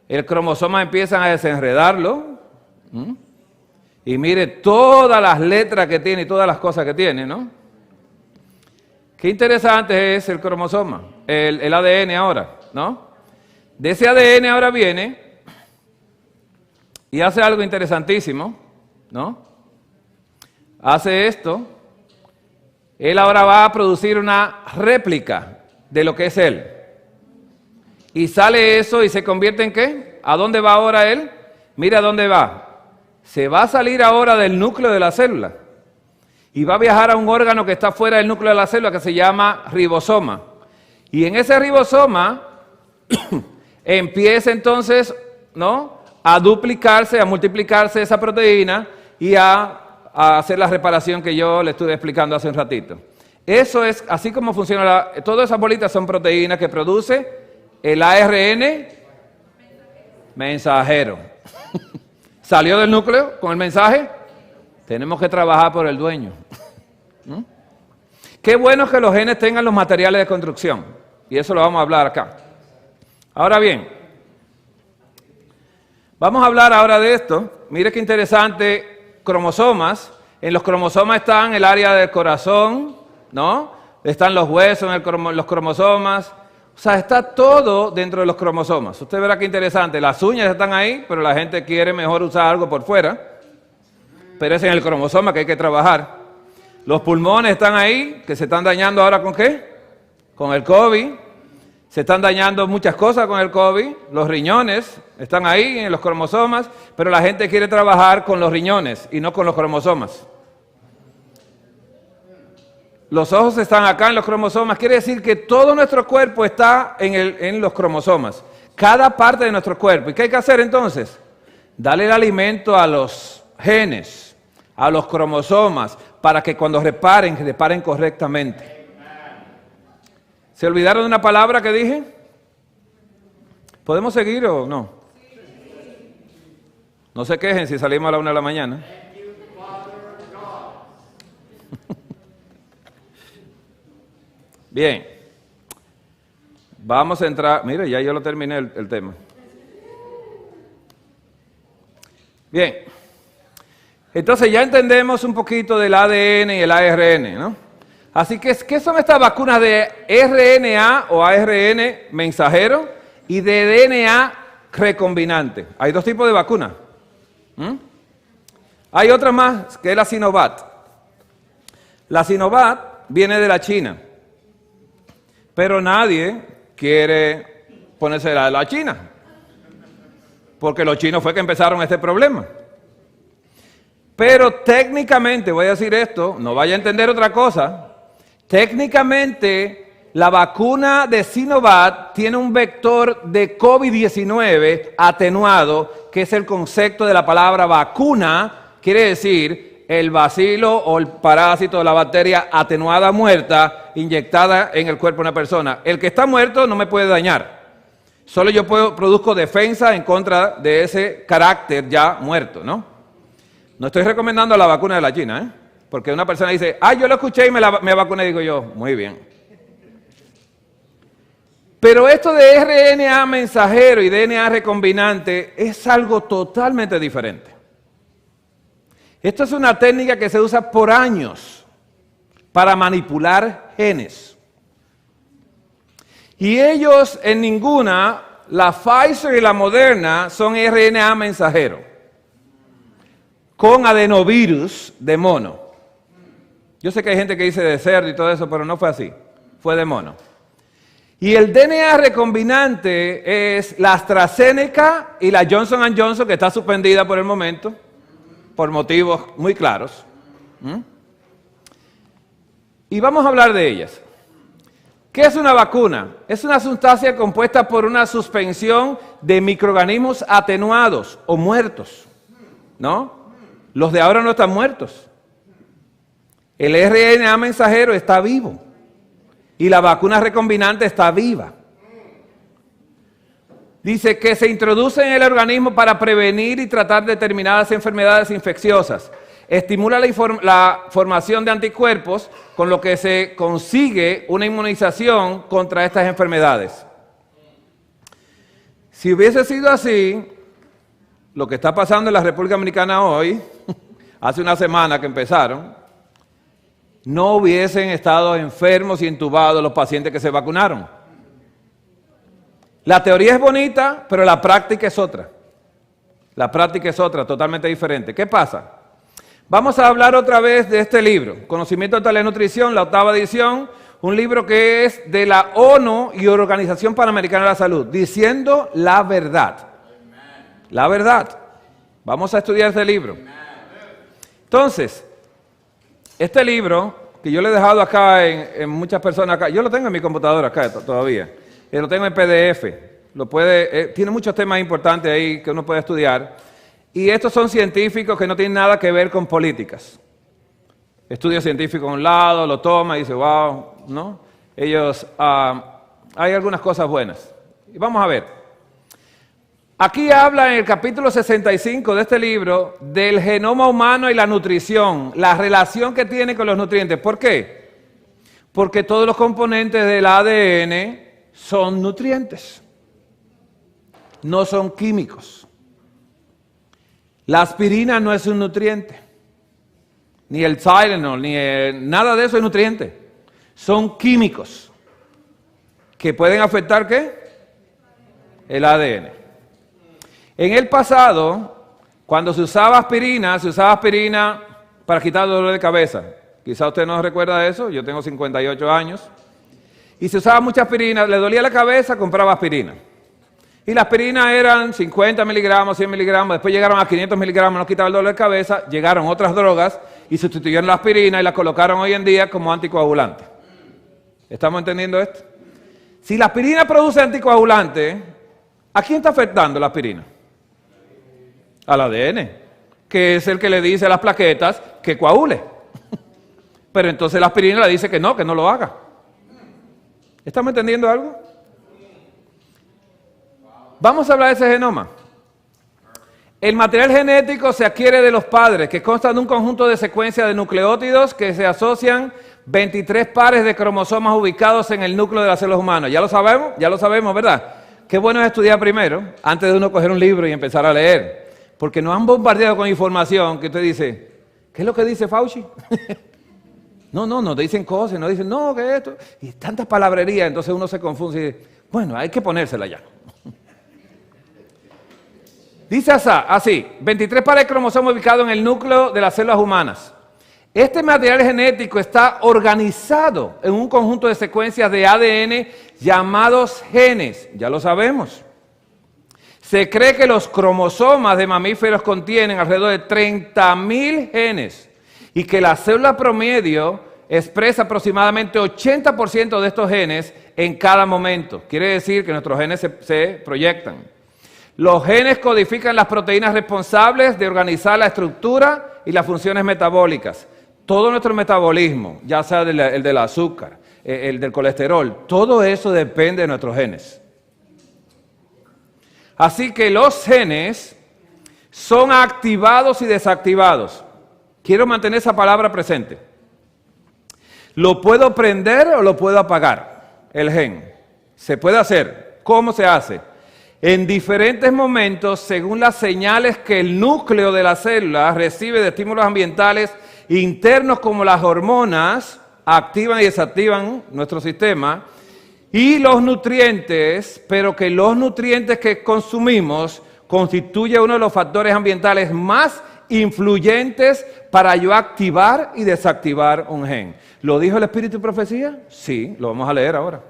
S1: El cromosoma empiezan a desenredarlo. Y mire todas las letras que tiene y todas las cosas que tiene, ¿no? Qué interesante es el cromosoma, el ADN ahora, ¿no? De ese ADN ahora viene y hace algo interesantísimo, ¿no? Hace esto. Él ahora va a producir una réplica de lo que es él. Y sale eso y se convierte en ¿qué? ¿A dónde va ahora él? Mira a dónde va. Se va a salir ahora del núcleo de la célula. Y va a viajar a un órgano que está fuera del núcleo de la célula que se llama ribosoma. Y en ese ribosoma empieza entonces, ¿no?, a duplicarse, a multiplicarse esa proteína y a hacer la reparación que yo le estuve explicando hace un ratito. Eso es así como funciona. Todas esas bolitas son proteínas que produce el ARN mensajero. ¿Salió del núcleo con el mensaje? Tenemos que trabajar por el dueño. Qué bueno que los genes tengan los materiales de construcción. Y eso lo vamos a hablar acá. Ahora bien, vamos a hablar ahora de esto. Mire qué interesante, cromosomas. En los cromosomas están el área del corazón, ¿no? Están los huesos en los cromosomas. O sea, está todo dentro de los cromosomas. Usted verá qué interesante. Las uñas están ahí, pero la gente quiere mejor usar algo por fuera. Pero es en el cromosoma que hay que trabajar. Los pulmones están ahí, que se están dañando ahora ¿con qué? Con el COVID. Se están dañando muchas cosas con el COVID. Los riñones están ahí en los cromosomas, pero la gente quiere trabajar con los riñones y no con los cromosomas. Los ojos están acá en los cromosomas. Quiere decir que todo nuestro cuerpo está en los cromosomas. Cada parte de nuestro cuerpo. ¿Y qué hay que hacer entonces? Darle el alimento a los genes, a los cromosomas, para que cuando reparen correctamente. ¿Se olvidaron de una palabra que dije? ¿Podemos seguir o no? No se quejen si salimos a la 1 de la mañana. Bien. Vamos a entrar. Mire, ya yo lo terminé el tema. Bien. Entonces ya entendemos un poquito del ADN y el ARN, ¿no? Así que, ¿qué son estas vacunas de RNA o ARN mensajero y de DNA recombinante? Hay dos tipos de vacunas. Hay otra más, que es la Sinovac. La Sinovac viene de la China, pero nadie quiere ponerse la China, porque los chinos fue que empezaron este problema. Pero técnicamente, voy a decir esto, no vaya a entender otra cosa, técnicamente la vacuna de Sinovac tiene un vector de COVID-19 atenuado, que es el concepto de la palabra vacuna, quiere decir el bacilo o el parásito de la bacteria atenuada muerta, inyectada en el cuerpo de una persona. El que está muerto no me puede dañar, solo yo produzco defensa en contra de ese carácter ya muerto, ¿no? No estoy recomendando la vacuna de la China, porque una persona dice, yo lo escuché y me vacuné, y digo yo, muy bien. Pero esto de RNA mensajero y DNA recombinante es algo totalmente diferente. Esto es una técnica que se usa por años para manipular genes. Y ellos en ninguna, la Pfizer y la Moderna, son RNA mensajero con adenovirus de mono. Yo sé que hay gente que dice de cerdo y todo eso, pero no fue así, fue de mono. Y el DNA recombinante es la AstraZeneca y la Johnson & Johnson, que está suspendida por el momento, por motivos muy claros. Y vamos a hablar de ellas. ¿Qué es una vacuna? Es una sustancia compuesta por una suspensión de microorganismos atenuados o muertos, ¿no? Los de ahora no están muertos. El RNA mensajero está vivo y la vacuna recombinante está viva. Dice que se introduce en el organismo para prevenir y tratar determinadas enfermedades infecciosas. Estimula la formación de anticuerpos, con lo que se consigue una inmunización contra estas enfermedades. Si hubiese sido así, lo que está pasando en la República Dominicana hoy, hace una semana que empezaron, no hubiesen estado enfermos y entubados los pacientes que se vacunaron. La teoría es bonita, pero la práctica es otra. La práctica es otra, totalmente diferente. ¿Qué pasa? Vamos a hablar otra vez de este libro, Conocimiento de Telenutrición, la 8ª edición, un libro que es de la ONU y Organización Panamericana de la Salud, diciendo la verdad. La verdad. Vamos a estudiar este libro. Entonces, este libro, que yo le he dejado acá en muchas personas acá, yo lo tengo en mi computadora acá todavía, lo tengo en PDF, tiene muchos temas importantes ahí que uno puede estudiar, y estos son científicos que no tienen nada que ver con políticas. Estudia científico a un lado, lo toma y dice, wow, ¿no? Ellos, hay algunas cosas buenas. Y vamos a ver. Aquí habla en el capítulo 65 de este libro del genoma humano y la nutrición, la relación que tiene con los nutrientes. ¿Por qué? Porque todos los componentes del ADN son nutrientes, no son químicos. La aspirina no es un nutriente, ni el Tylenol, nada de eso es nutriente. Son químicos que pueden afectar ¿qué? El ADN. En el pasado, cuando se usaba aspirina para quitar el dolor de cabeza. Quizá usted no recuerda de eso, yo tengo 58 años. Y se usaba mucha aspirina, le dolía la cabeza, compraba aspirina. Y la aspirina eran 50 miligramos, 100 miligramos, después llegaron a 500 miligramos, no quitaba el dolor de cabeza, llegaron otras drogas y sustituyeron la aspirina y la colocaron hoy en día como anticoagulante. ¿Estamos entendiendo esto? Si la aspirina produce anticoagulante, ¿a quién está afectando la aspirina? Al ADN, que es el que le dice a las plaquetas que coagule. Pero entonces la aspirina le dice que no lo haga. ¿Estamos entendiendo algo? Vamos a hablar de ese genoma. El material genético se adquiere de los padres, que consta de un conjunto de secuencias de nucleótidos que se asocian 23 pares de cromosomas ubicados en el núcleo de las células humanas. Ya lo sabemos, ¿verdad? Qué bueno es estudiar primero, antes de uno coger un libro y empezar a leer. Porque nos han bombardeado con información que usted dice, ¿qué es lo que dice Fauci? No, nos dicen cosas, nos dicen, no, que esto, y tantas palabrerías, entonces uno se confunde y dice, bueno, hay que ponérsela ya. Dice así, 23 pares de cromosomas ubicados en el núcleo de las células humanas. Este material genético está organizado en un conjunto de secuencias de ADN llamados genes, ya lo sabemos. Se cree que los cromosomas de mamíferos contienen alrededor de 30.000 genes y que la célula promedio expresa aproximadamente 80% de estos genes en cada momento. Quiere decir que nuestros genes se proyectan. Los genes codifican las proteínas responsables de organizar la estructura y las funciones metabólicas. Todo nuestro metabolismo, ya sea el del azúcar, el del colesterol, todo eso depende de nuestros genes. Así que los genes son activados y desactivados. Quiero mantener esa palabra presente. ¿Lo puedo prender o lo puedo apagar? El gen. Se puede hacer. ¿Cómo se hace? En diferentes momentos, según las señales que el núcleo de la célula recibe de estímulos ambientales internos como las hormonas, activan y desactivan nuestro sistema, y los nutrientes, pero que los nutrientes que consumimos constituyen uno de los factores ambientales más influyentes para yo activar y desactivar un gen. ¿Lo dijo el Espíritu y Profecía? Sí, lo vamos a leer ahora.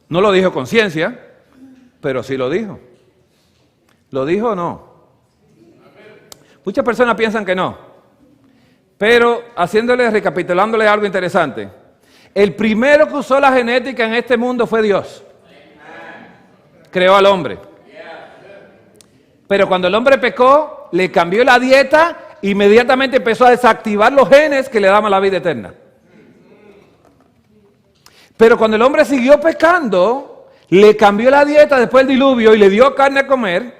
S1: No lo dijo con ciencia, pero sí lo dijo. ¿Lo dijo o no? Muchas personas piensan que no. Pero recapitulándole algo interesante. El primero que usó la genética en este mundo fue Dios. Creó al hombre. Pero cuando el hombre pecó, le cambió la dieta, inmediatamente empezó a desactivar los genes que le daban la vida eterna. Pero cuando el hombre siguió pecando, le cambió la dieta después del diluvio y le dio carne a comer.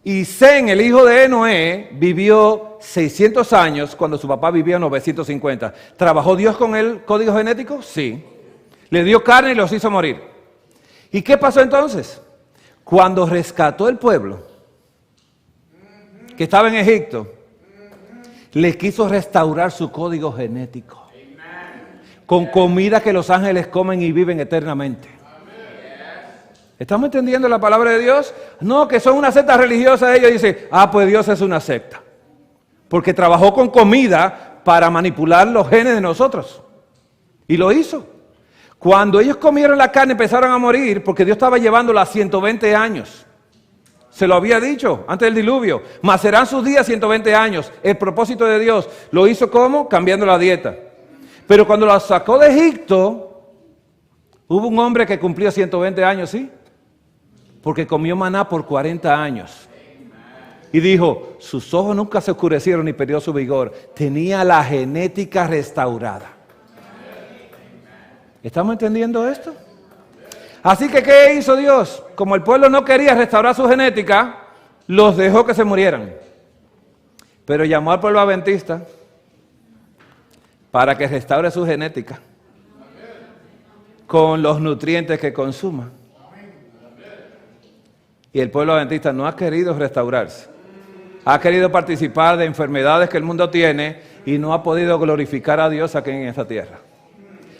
S1: Y Sem, el hijo de Noé, vivió 600 años cuando su papá vivía 950. ¿Trabajó Dios con el código genético? Sí. Le dio carne y los hizo morir. ¿Y qué pasó entonces? Cuando rescató el pueblo que estaba en Egipto, le quiso restaurar su código genético. Con comida que los ángeles comen y viven eternamente. ¿Estamos entendiendo la palabra de Dios? No, que son una secta religiosa. Ellos dicen, pues Dios es una secta. Porque trabajó con comida para manipular los genes de nosotros. Y lo hizo. Cuando ellos comieron la carne empezaron a morir porque Dios estaba llevándola a 120 años. Se lo había dicho antes del diluvio. Mas serán sus días 120 años. El propósito de Dios lo hizo ¿cómo? Cambiando la dieta. Pero cuando la sacó de Egipto, hubo un hombre que cumplió 120 años, ¿sí? Porque comió maná por 40 años. Y dijo, sus ojos nunca se oscurecieron ni perdió su vigor. Tenía la genética restaurada. ¿Estamos entendiendo esto? Así que, ¿qué hizo Dios? Como el pueblo no quería restaurar su genética, los dejó que se murieran. Pero llamó al pueblo adventista para que restaure su genética con los nutrientes que consuma. Y el pueblo adventista no ha querido restaurarse. Ha querido participar de enfermedades que el mundo tiene y no ha podido glorificar a Dios aquí en esta tierra.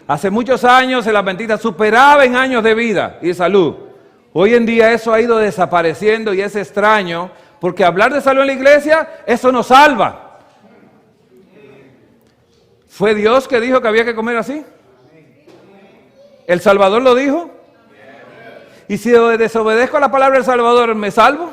S1: Hace muchos años el adventista superaba en años de vida y de salud. Hoy en día eso ha ido desapareciendo y es extraño porque hablar de salud en la iglesia, eso nos salva. ¿Fue Dios que dijo que había que comer así? ¿El Salvador lo dijo? Y si desobedezco a la palabra del Salvador, ¿me salvo?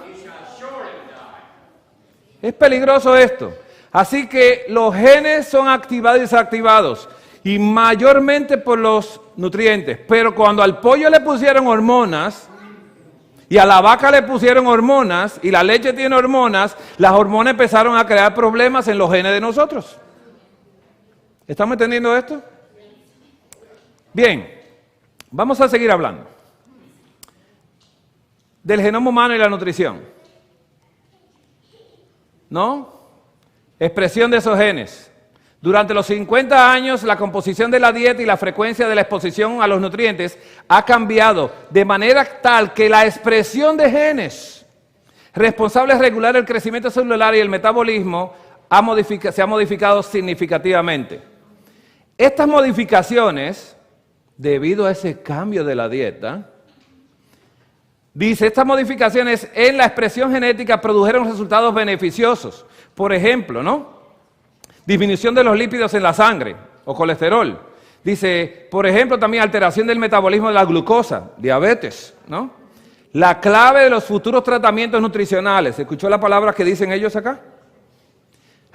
S1: Es peligroso esto. Así que los genes son activados y desactivados. Y mayormente por los nutrientes. Pero cuando al pollo le pusieron hormonas, y a la vaca le pusieron hormonas, y la leche tiene hormonas, las hormonas empezaron a crear problemas en los genes de nosotros. ¿Estamos entendiendo esto? Bien, vamos a seguir hablando del genoma humano y la nutrición. ¿No? Expresión de esos genes. Durante los 50 años, la composición de la dieta y la frecuencia de la exposición a los nutrientes ha cambiado de manera tal que la expresión de genes responsables de regular el crecimiento celular y el metabolismo se ha modificado significativamente. Estas modificaciones, debido a ese cambio de la dieta, dice, estas modificaciones en la expresión genética produjeron resultados beneficiosos. Por ejemplo, ¿no? Disminución de los lípidos en la sangre o colesterol. Dice, por ejemplo, también alteración del metabolismo de la glucosa, diabetes, ¿no? La clave de los futuros tratamientos nutricionales, ¿escuchó la palabra que dicen ellos acá?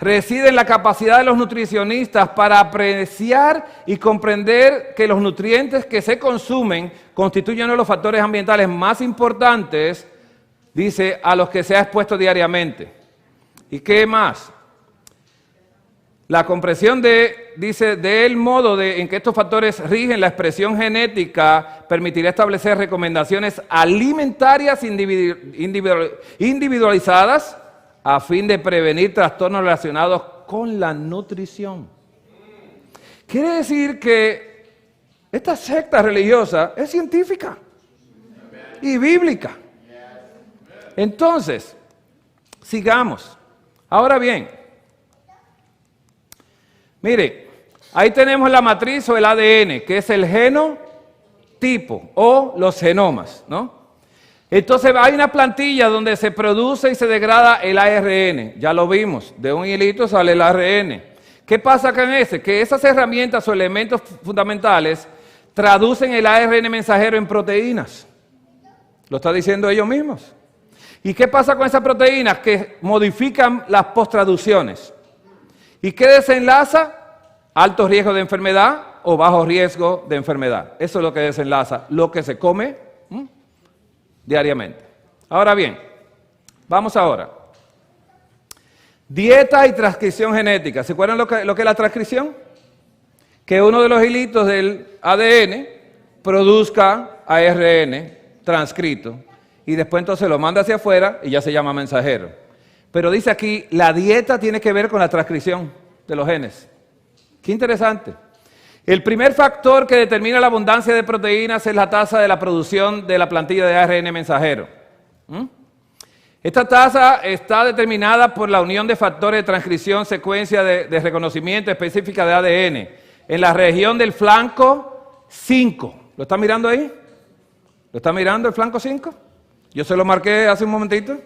S1: Reside en la capacidad de los nutricionistas para apreciar y comprender que los nutrientes que se consumen constituyen uno de los factores ambientales más importantes, dice, a los que se ha expuesto diariamente. ¿Y qué más? La comprensión del modo en que estos factores rigen la expresión genética permitirá establecer recomendaciones alimentarias individualizadas a fin de prevenir trastornos relacionados con la nutrición. Quiere decir que esta secta religiosa es científica y bíblica. Entonces, sigamos. Ahora bien, mire, ahí tenemos la matriz o el ADN, que es el genotipo o los genomas, ¿no? Entonces hay una plantilla donde se produce y se degrada el ARN, ya lo vimos, de un hilito sale el ARN. ¿Qué pasa con ese? Que esas herramientas o elementos fundamentales traducen el ARN mensajero en proteínas. Lo está diciendo ellos mismos. ¿Y qué pasa con esas proteínas? Que modifican las posttraducciones. ¿Y qué desenlaza? Alto riesgo de enfermedad o bajo riesgo de enfermedad. Eso es lo que desenlaza lo que se come diariamente. Ahora bien, vamos ahora. Dieta y transcripción genética. ¿Se acuerdan lo que es la transcripción? Que uno de los hilitos del ADN produzca ARN transcrito y después entonces lo manda hacia afuera y ya se llama mensajero. Pero dice aquí, la dieta tiene que ver con la transcripción de los genes. Qué interesante. El primer factor que determina la abundancia de proteínas es la tasa de la producción de la plantilla de ARN mensajero. Esta tasa está determinada por la unión de factores de transcripción, secuencia de reconocimiento específica de ADN en la región del flanco 5. ¿Lo está mirando ahí? ¿Lo está mirando el flanco 5? Yo se lo marqué hace un momentito.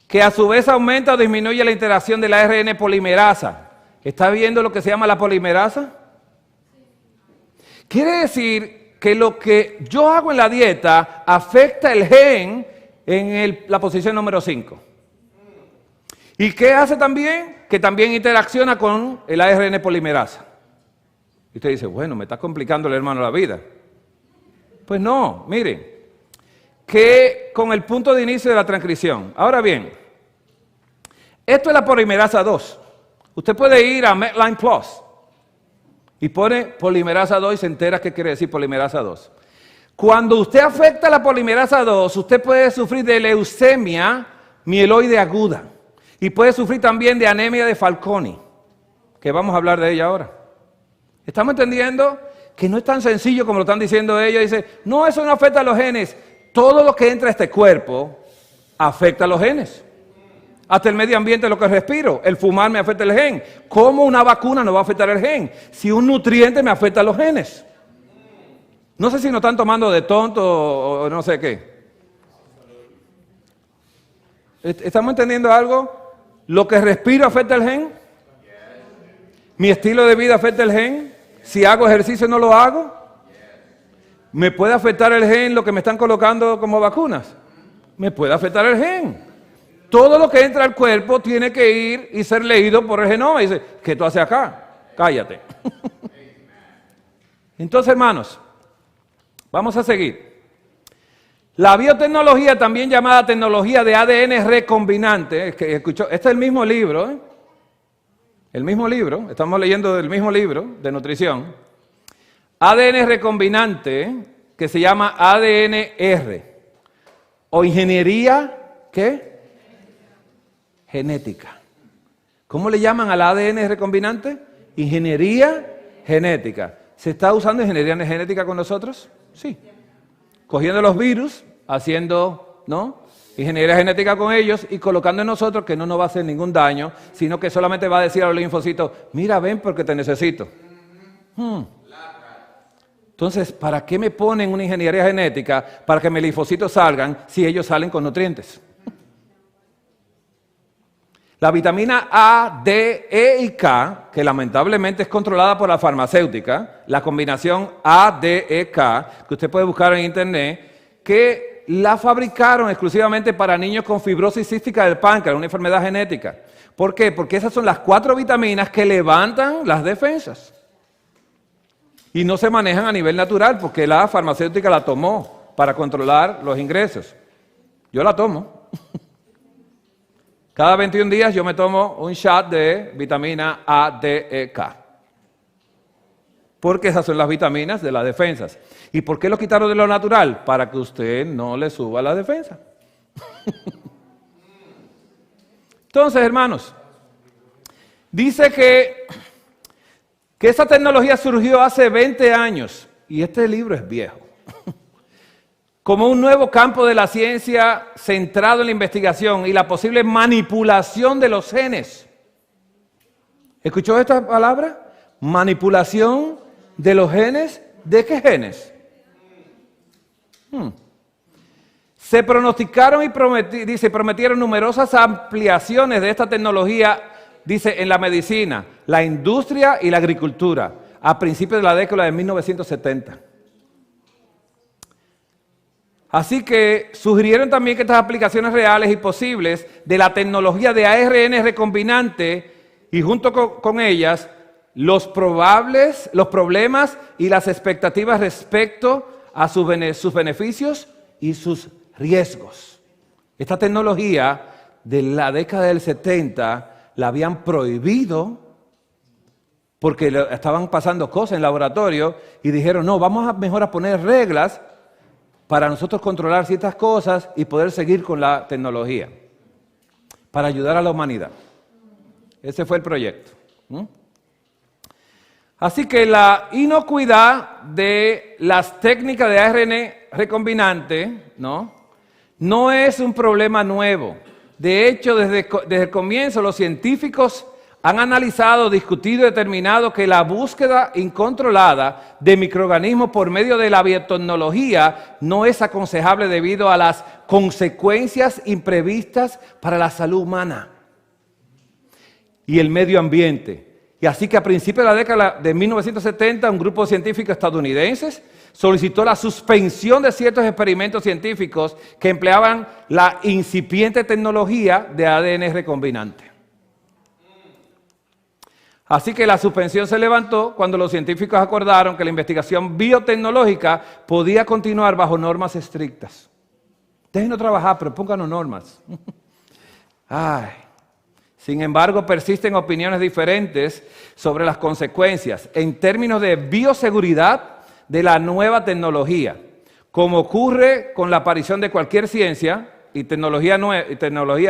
S1: Que a su vez aumenta o disminuye la interacción de la ARN polimerasa. ¿Está viendo lo que se llama la polimerasa? Quiere decir que lo que yo hago en la dieta afecta el gen en la posición número 5. ¿Y qué hace también? Que también interacciona con el ARN polimerasa. Y usted dice, bueno, me está complicando el hermano la vida. Pues no, miren, que con el punto de inicio de la transcripción. Ahora bien, esto es la polimerasa 2. Usted puede ir a Medline Plus y pone polimerasa 2 y se entera qué quiere decir polimerasa 2. Cuando usted afecta la polimerasa 2, usted puede sufrir de leucemia mieloide aguda y puede sufrir también de anemia de Fanconi, que vamos a hablar de ella ahora. ¿Estamos entendiendo? Que no es tan sencillo como lo están diciendo ellos. Dice, no, eso no afecta a los genes. Todo lo que entra a este cuerpo afecta a los genes. Hasta el medio ambiente, lo que respiro. El fumar me afecta el gen. ¿Cómo una vacuna no va a afectar el gen? Si un nutriente me afecta a los genes. No sé si nos están tomando de tonto o no sé qué. ¿Estamos entendiendo algo? ¿Lo que respiro afecta el gen? ¿Mi estilo de vida afecta el gen? Si hago ejercicio no lo hago. ¿Me puede afectar el gen lo que me están colocando como vacunas? Me puede afectar el gen. Todo lo que entra al cuerpo tiene que ir y ser leído por el genoma. Y dice, ¿qué tú haces acá? Cállate. Entonces, hermanos, vamos a seguir. La biotecnología, también llamada tecnología de ADN recombinante, este es el mismo libro, ¿eh? El mismo libro, estamos leyendo del mismo libro de nutrición. ADN recombinante, que se llama ADNR, o ingeniería, ¿qué? Genética. ¿Cómo le llaman al ADN recombinante? Ingeniería genética. ¿Se está usando ingeniería genética con nosotros? Sí. Cogiendo los virus, haciendo, ¿no?, ingeniería genética con ellos y colocando en nosotros que no nos va a hacer ningún daño, sino que solamente va a decir a los linfocitos, mira, ven porque te necesito. Entonces, ¿para qué me ponen una ingeniería genética para que mis linfocitos salgan si ellos salen con nutrientes? La vitamina A, D, E y K, que lamentablemente es controlada por la farmacéutica, la combinación A, D, E, K, que usted puede buscar en internet, que la fabricaron exclusivamente para niños con fibrosis cística del páncreas, una enfermedad genética. ¿Por qué? Porque esas son las 4 vitaminas que levantan las defensas. Y no se manejan a nivel natural, porque la farmacéutica la tomó para controlar los ingresos. Yo la tomo. Cada 21 días yo me tomo un shot de vitamina A, D, E, K. Porque esas son las vitaminas de las defensas. ¿Y por qué lo quitaron de lo natural? Para que usted no le suba la defensa. Entonces, hermanos, dice que esa tecnología surgió hace 20 años. Y este libro es viejo. Como un nuevo campo de la ciencia centrado en la investigación y la posible manipulación de los genes. ¿Escuchó esta palabra? Manipulación de los genes. ¿De qué genes? Se pronosticaron y prometieron numerosas ampliaciones de esta tecnología, dice, en la medicina, la industria y la agricultura, a principios de la década de 1970. Así que sugirieron también que estas aplicaciones reales y posibles de la tecnología de ARN recombinante y junto con ellas los problemas y las expectativas respecto a sus beneficios y sus riesgos. Esta tecnología de la década del 70 la habían prohibido porque estaban pasando cosas en el laboratorio y dijeron, no, vamos mejor a poner reglas para nosotros controlar ciertas cosas y poder seguir con la tecnología, para ayudar a la humanidad. Ese fue el proyecto. Así que la inocuidad de las técnicas de ARN recombinante, no es un problema nuevo. De hecho, desde el comienzo los científicos han analizado, discutido y determinado que la búsqueda incontrolada de microorganismos por medio de la biotecnología no es aconsejable debido a las consecuencias imprevistas para la salud humana y el medio ambiente. Y así que a principios de la década de 1970, un grupo de científicos estadounidenses solicitó la suspensión de ciertos experimentos científicos que empleaban la incipiente tecnología de ADN recombinante. Así que la suspensión se levantó cuando los científicos acordaron que la investigación biotecnológica podía continuar bajo normas estrictas. Déjenos trabajar, pero pónganos normas. Sin embargo, persisten opiniones diferentes sobre las consecuencias en términos de bioseguridad de la nueva tecnología. Como ocurre con la aparición de cualquier ciencia y tecnologías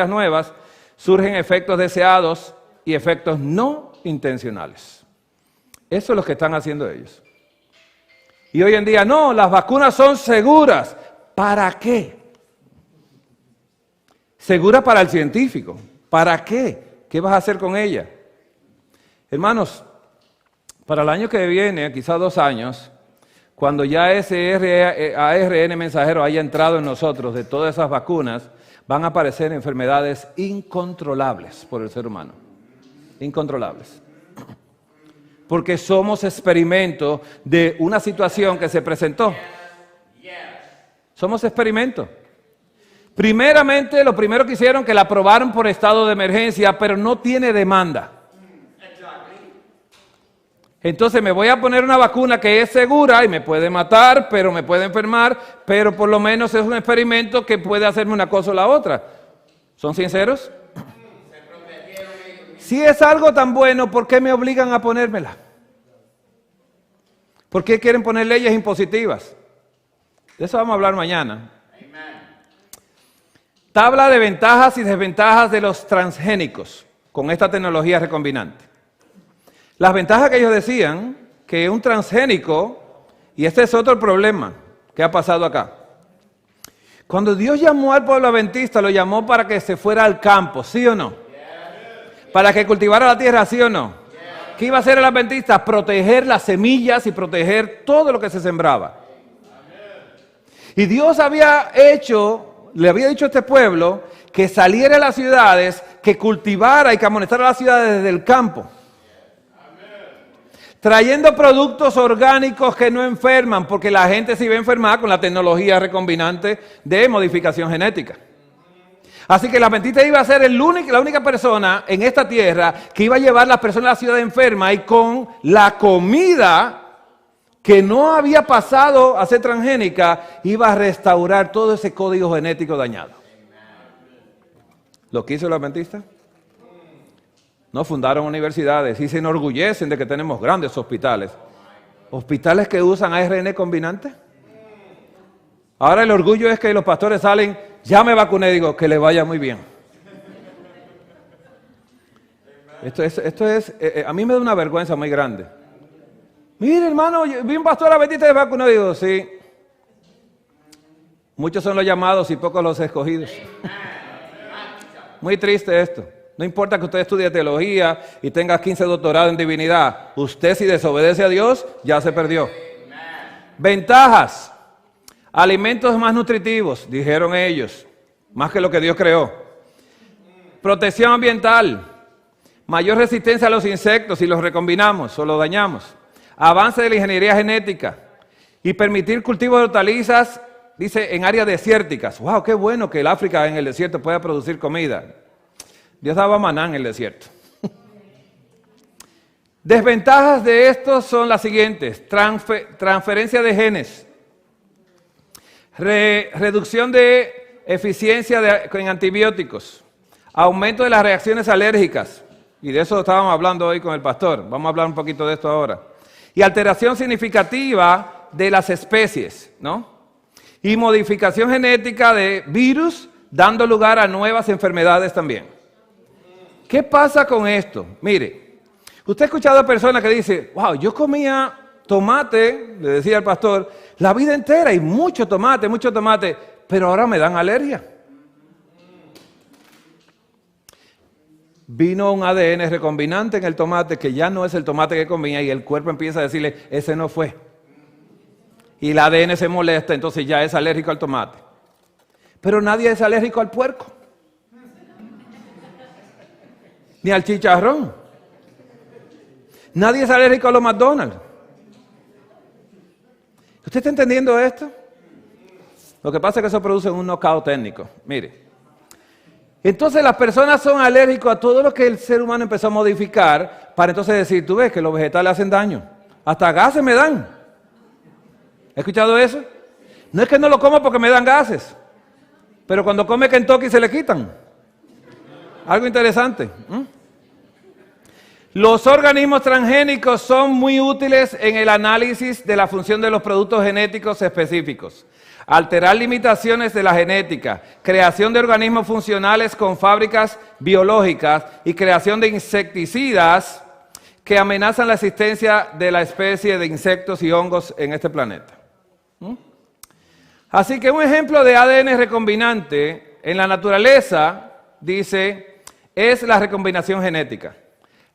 S1: nuevas, surgen efectos deseados y efectos no intencionales. Eso es lo que están haciendo ellos. Y hoy en día, no, las vacunas son seguras. ¿Para qué? Segura para el científico. ¿Para qué? ¿Qué vas a hacer con ella? Hermanos, para el año que viene, quizás 2 años, cuando ya ese ARN mensajero haya entrado en nosotros de todas esas vacunas, van a aparecer enfermedades incontrolables por el ser humano. Incontrolables. Porque somos experimento de una situación que se presentó. Somos experimento. Primeramente, lo primero que hicieron que la aprobaron por estado de emergencia, pero no tiene demanda. Entonces me voy a poner una vacuna que es segura y me puede matar, pero me puede enfermar, pero por lo menos es un experimento que puede hacerme una cosa o la otra. ¿Son sinceros? Si es algo tan bueno, ¿por qué me obligan a ponérmela? ¿Por qué quieren poner leyes impositivas? De eso vamos a hablar mañana. Tabla de ventajas y desventajas de los transgénicos. con esta tecnología recombinante. Las ventajas que ellos decían, que un transgénico, y este es otro problema que ha pasado acá. Cuando Dios llamó al pueblo adventista, lo llamó para que se fuera al campo, ¿sí o no? Para que cultivara la tierra, ¿sí o no? ¿Qué iba a hacer el adventista? Proteger las semillas y proteger todo lo que se sembraba. Y Dios le había dicho a este pueblo que saliera a las ciudades, que cultivara y que amonestara las ciudades desde el campo. Trayendo productos orgánicos que no enferman, porque la gente se iba a enfermar con la tecnología recombinante de modificación genética. Así que el adventista iba a ser la única persona en esta tierra que iba a llevar a las personas a la ciudad enferma y con la comida que no había pasado a ser transgénica, iba a restaurar todo ese código genético dañado. ¿Lo que hizo el adventista? No fundaron universidades y se enorgullecen de que tenemos grandes hospitales. ¿Hospitales que usan ARN combinante? Ahora el orgullo es que los pastores salen, ya me vacuné, digo, que le vaya muy bien. A mí me da una vergüenza muy grande. Mire, hermano, vi un pastor adventista de vacunado, digo, sí. Muchos son los llamados y pocos los escogidos. Muy triste esto. No importa que usted estudie teología y tenga 15 doctorados en divinidad. Usted si desobedece a Dios, ya se perdió. Ventajas. Alimentos más nutritivos, dijeron ellos. Más que lo que Dios creó. Protección ambiental. Mayor resistencia a los insectos si los recombinamos o los dañamos. Avance de la ingeniería genética. Y permitir cultivo de hortalizas, dice, en áreas desérticas. ¡Wow! Qué bueno que el África en el desierto pueda producir comida. Dios daba maná en el desierto. Desventajas de estos son las siguientes. Transferencia de genes. Reducción de eficiencia en antibióticos. Aumento de las reacciones alérgicas. Y de eso estábamos hablando hoy con el pastor. Vamos a hablar un poquito de esto ahora. Y alteración significativa de las especies, ¿no? Y modificación genética de virus, dando lugar a nuevas enfermedades también. ¿Qué pasa con esto? Mire, usted ha escuchado a personas que dicen, wow, yo comía tomate, le decía al pastor, la vida entera y mucho tomate, pero ahora me dan alergia. Vino un ADN recombinante en el tomate que ya no es el tomate que comía y el cuerpo empieza a decirle, ese no fue. Y el ADN se molesta, entonces ya es alérgico al tomate. Pero nadie es alérgico al puerco. Ni al chicharrón. Nadie es alérgico a los McDonald's. ¿Usted está entendiendo esto? Lo que pasa es que eso produce un knockout técnico. Mire. Entonces las personas son alérgicas a todo lo que el ser humano empezó a modificar para entonces decir, tú ves que los vegetales hacen daño. Hasta gases me dan. ¿Has escuchado eso? No es que no lo como porque me dan gases. Pero cuando come Kentucky se le quitan. Algo interesante. Los organismos transgénicos son muy útiles en el análisis de la función de los productos genéticos específicos. Alterar limitaciones de la genética, creación de organismos funcionales con fábricas biológicas y creación de insecticidas que amenazan la existencia de la especie de insectos y hongos en este planeta. Así que un ejemplo de ADN recombinante en la naturaleza, dice, es la recombinación genética.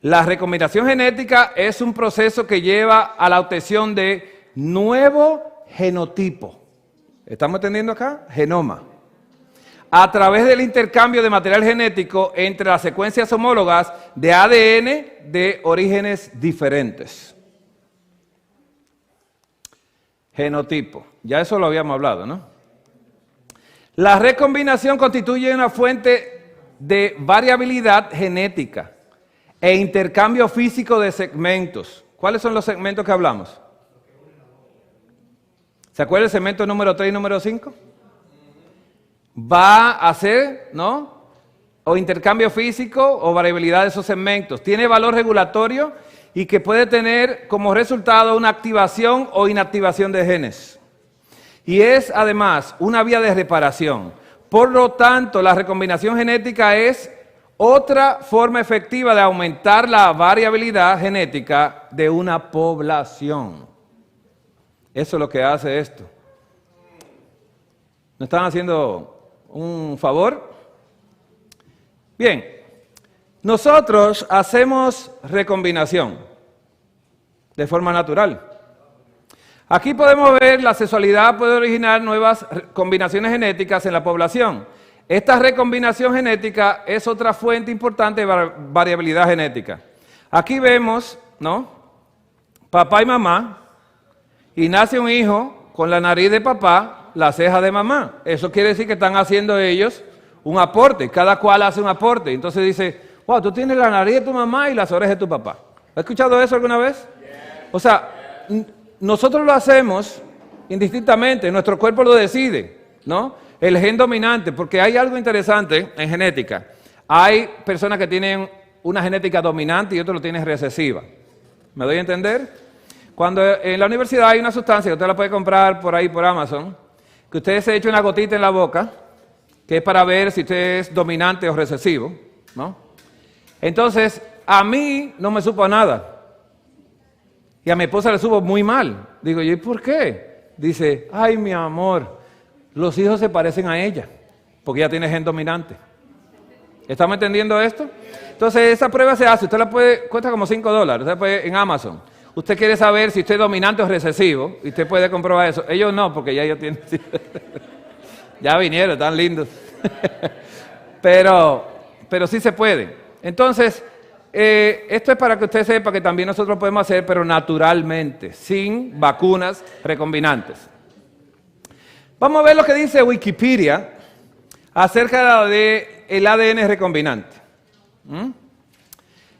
S1: La recombinación genética es un proceso que lleva a la obtención de nuevo genotipo. ¿Estamos entendiendo acá? Genoma. A través del intercambio de material genético entre las secuencias homólogas de ADN de orígenes diferentes. Genotipo. Ya eso lo habíamos hablado, ¿no? La recombinación constituye una fuente de variabilidad genética e intercambio físico de segmentos. ¿Cuáles son los segmentos que hablamos? ¿Se acuerda el segmento número 3 y número 5? Va a ser, ¿no? O intercambio físico o variabilidad de esos segmentos. Tiene valor regulatorio y que puede tener como resultado una activación o inactivación de genes. Y es además una vía de reparación. Por lo tanto, la recombinación genética es otra forma efectiva de aumentar la variabilidad genética de una población. Eso es lo que hace esto. ¿No están haciendo un favor? Bien, nosotros hacemos recombinación de forma natural. Aquí podemos ver la sexualidad puede originar nuevas combinaciones genéticas en la población. Esta recombinación genética es otra fuente importante de variabilidad genética. Aquí vemos, ¿no? Papá y mamá, y nace un hijo con la nariz de papá, la ceja de mamá. Eso quiere decir que están haciendo ellos un aporte, cada cual hace un aporte. Entonces dice, wow, tú tienes la nariz de tu mamá y las orejas de tu papá. ¿Has escuchado eso alguna vez? O sea, nosotros lo hacemos indistintamente, nuestro cuerpo lo decide, ¿no? El gen dominante, porque hay algo interesante en genética. Hay personas que tienen una genética dominante y otros lo tienen recesiva. ¿Me doy a entender? Cuando en la universidad hay una sustancia que usted la puede comprar por ahí por Amazon, que usted se echa una gotita en la boca, que es para ver si usted es dominante o recesivo, ¿no? Entonces, a mí no me supo nada. Y a mi esposa le supo muy mal. Digo yo, ¿y por qué? Dice, ay, mi amor, los hijos se parecen a ella, porque ella tiene gen dominante. ¿Estamos entendiendo esto? Entonces, esa prueba se hace, usted la puede, cuesta como $5, usted puede en Amazon. Usted quiere saber si usted es dominante o recesivo, y usted puede comprobar eso. Ellos no, porque ya ellos tienen... ya vinieron, están lindos. pero sí se puede. Entonces, esto es para que usted sepa que también nosotros lo podemos hacer, pero naturalmente, sin vacunas recombinantes. Vamos a ver lo que dice Wikipedia acerca del ADN recombinante.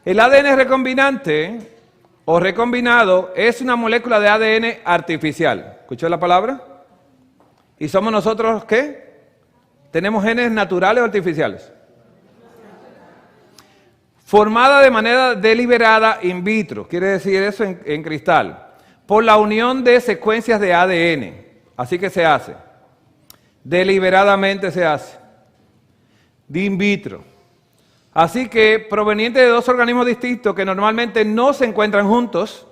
S1: El ADN recombinante o recombinado es una molécula de ADN artificial. ¿Escuchó la palabra? ¿Y somos nosotros qué? ¿Tenemos genes naturales o artificiales? Formada de manera deliberada in vitro, quiere decir eso en cristal, por la unión de secuencias de ADN. Así que se hace. Deliberadamente se hace. De in vitro. Así que proveniente de dos organismos distintos que normalmente no se encuentran juntos,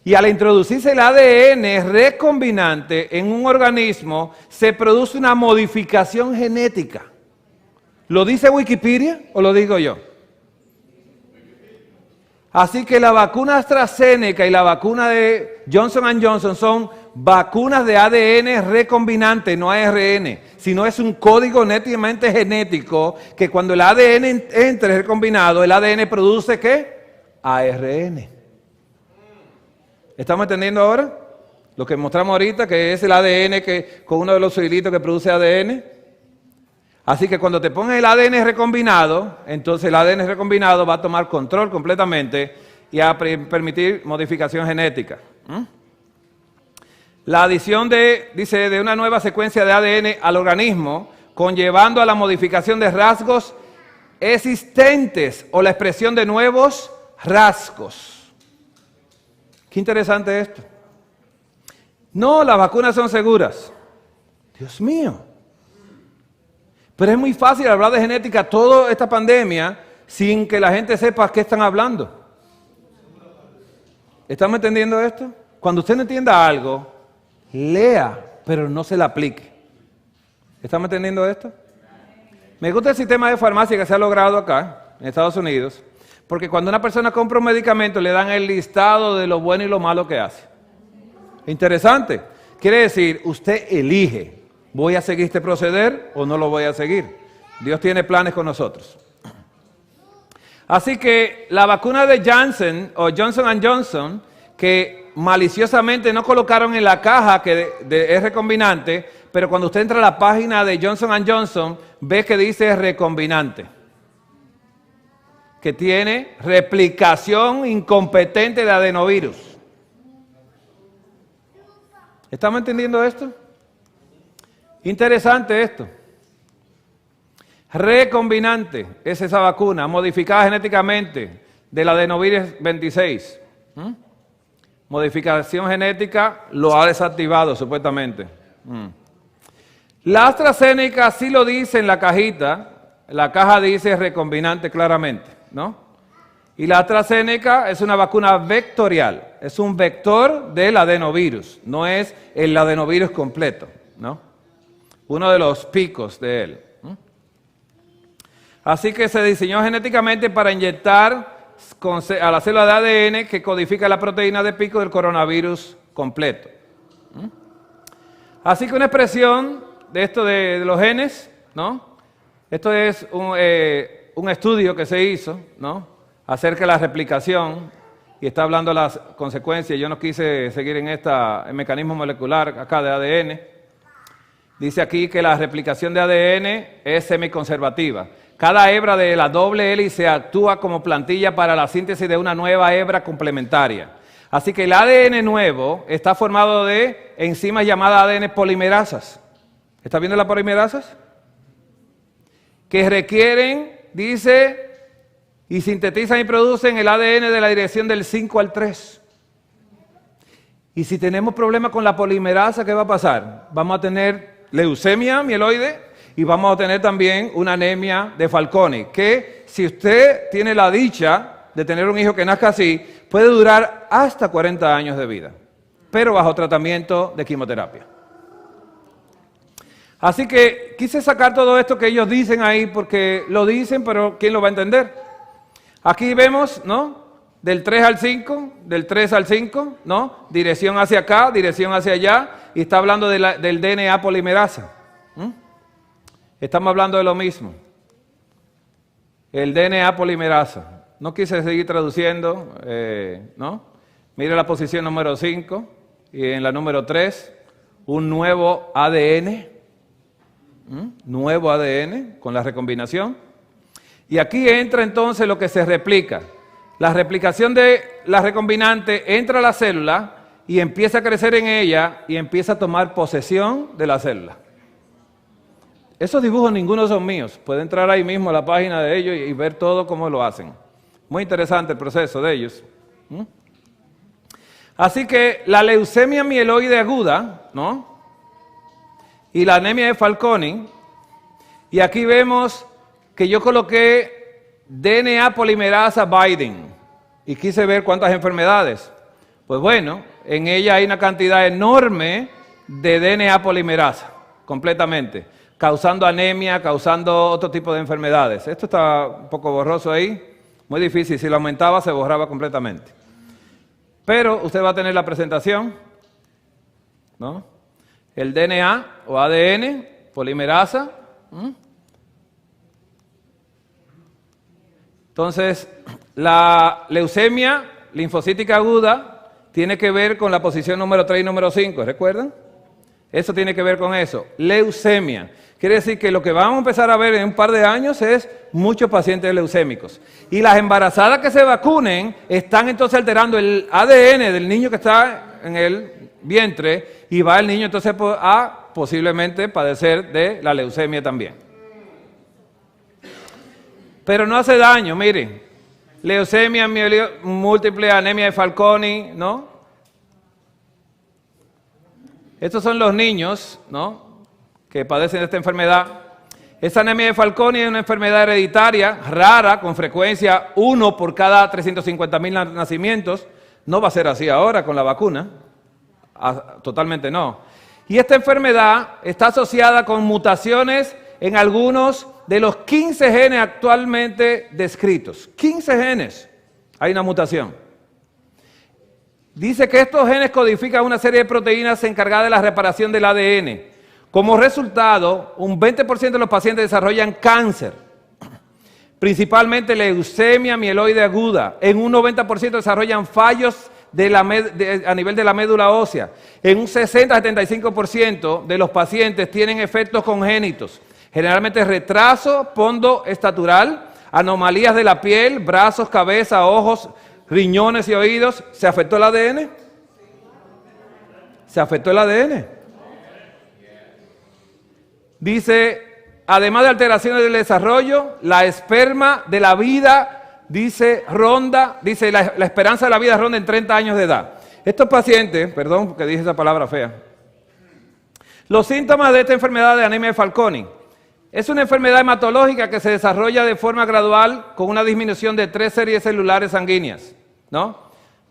S1: y al introducirse el ADN recombinante en un organismo, se produce una modificación genética. ¿Lo dice Wikipedia o lo digo yo? Así que la vacuna AstraZeneca y la vacuna de Johnson & Johnson son vacunas de ADN recombinante, no ARN, sino es un código netamente genético que cuando el ADN entre recombinado, el ADN produce ¿qué? ARN. ¿Estamos entendiendo ahora? Lo que mostramos ahorita, que es el ADN que, con uno de los hilitos que produce ADN. Así que cuando te pones el ADN recombinado, entonces el ADN recombinado va a tomar control completamente y a permitir modificación genética. La adición de una nueva secuencia de ADN al organismo, conllevando a la modificación de rasgos existentes o la expresión de nuevos rasgos. Qué interesante esto. No, las vacunas son seguras. Dios mío. Pero es muy fácil hablar de genética toda esta pandemia sin que la gente sepa qué están hablando. ¿Estamos entendiendo esto? Cuando usted no entienda algo, lea, pero no se la aplique. ¿Estamos entendiendo esto? Me gusta el sistema de farmacia que se ha logrado acá, en Estados Unidos, porque cuando una persona compra un medicamento le dan el listado de lo bueno y lo malo que hace. Interesante. Quiere decir, usted elige, ¿voy a seguir este proceder o no lo voy a seguir? Dios tiene planes con nosotros. Así que la vacuna de Janssen o Johnson & Johnson, que maliciosamente no colocaron en la caja que es recombinante, pero cuando usted entra a la página de Johnson & Johnson, ve que dice recombinante, que tiene replicación incompetente de adenovirus. ¿Estamos entendiendo esto? Interesante esto. Recombinante es esa vacuna, modificada genéticamente del adenovirus 26. Modificación genética lo ha desactivado supuestamente. La AstraZeneca sí lo dice en la cajita, la caja dice recombinante claramente, ¿no? Y la AstraZeneca es una vacuna vectorial, es un vector del adenovirus, no es el adenovirus completo, ¿no? Uno de los picos de él. Así que se diseñó genéticamente para inyectar a la célula de ADN que codifica la proteína de pico del coronavirus completo. Así que una expresión de esto de los genes, ¿no? Esto es un estudio que se hizo, ¿no? Acerca de la replicación, y está hablando de las consecuencias. Yo no quise seguir en el mecanismo molecular acá de ADN. Dice aquí que la replicación de ADN es semiconservativa. Cada hebra de la doble hélice actúa como plantilla para la síntesis de una nueva hebra complementaria. Así que el ADN nuevo está formado de enzimas llamadas ADN polimerasas. ¿Está viendo las polimerasas? Que requieren, dice, y sintetizan y producen el ADN de la dirección del 5 al 3. Y si tenemos problemas con la polimerasa, ¿qué va a pasar? Vamos a tener leucemia mieloide y vamos a tener también una anemia de Fanconi, que si usted tiene la dicha de tener un hijo que nazca así, puede durar hasta 40 años de vida, pero bajo tratamiento de quimioterapia. Así que quise sacar todo esto que ellos dicen ahí, porque lo dicen, pero ¿quién lo va a entender? Aquí vemos, ¿no? Del 3 al 5, del 3 al 5, ¿no? Dirección hacia acá, dirección hacia allá, y está hablando del DNA polimerasa. Estamos hablando de lo mismo. El DNA polimerasa. No quise seguir traduciendo, ¿no? Mire la posición número 5 y en la número 3, un nuevo ADN. Nuevo ADN con la recombinación. Y aquí entra entonces lo que se replica. La replicación de la recombinante entra a la célula y empieza a crecer en ella y empieza a tomar posesión de la célula. Esos dibujos ninguno son míos. Puede entrar ahí mismo a la página de ellos y ver todo cómo lo hacen. Muy interesante el proceso de ellos. Así que la leucemia mieloide aguda, ¿no? Y la anemia de Fanconi. Y aquí vemos que yo coloqué DNA polimerasa binding y quise ver cuántas enfermedades. Pues bueno, en ella hay una cantidad enorme de DNA polimerasa, completamente, causando anemia, causando otro tipo de enfermedades. Esto está un poco borroso ahí, muy difícil, si lo aumentaba se borraba completamente. Pero usted va a tener la presentación, ¿no? El DNA o ADN, polimerasa. Entonces, la leucemia linfocítica aguda tiene que ver con la posición número 3 y número 5, ¿recuerdan? Eso tiene que ver con eso, leucemia. Quiere decir que lo que vamos a empezar a ver en un par de años es muchos pacientes leucémicos. Y las embarazadas que se vacunen están entonces alterando el ADN del niño que está en el vientre y va el niño entonces a posiblemente padecer de la leucemia también. Pero no hace daño, miren, leucemia múltiple, anemia de Fanconi, ¿no? Estos son los niños, ¿no?, que padecen de esta enfermedad. Esta anemia de Fanconi es una enfermedad hereditaria, rara, con frecuencia 1 por cada 350.000 nacimientos. No va a ser así ahora con la vacuna, totalmente no. Y esta enfermedad está asociada con mutaciones en algunos de los 15 genes actualmente descritos. 15 genes, hay una mutación. Dice que estos genes codifican una serie de proteínas encargadas de la reparación del ADN. Como resultado, un 20% de los pacientes desarrollan cáncer, principalmente leucemia mieloide aguda. En un 90% desarrollan fallos a nivel de la médula ósea. En un 60-75% de los pacientes tienen efectos congénitos. Generalmente retraso pondoestatural, anomalías de la piel, brazos, cabeza, ojos, riñones y oídos. ¿Se afectó el ADN? ¿Se afectó el ADN? Dice, además de alteraciones del desarrollo, la esperma de la vida, dice la esperanza de la vida ronda en 30 años de edad. Estos pacientes, perdón que dije esa palabra fea, los síntomas de esta enfermedad de anemia de Fanconi, Es una enfermedad hematológica que se desarrolla de forma gradual con una disminución de 3 series celulares sanguíneas, ¿no?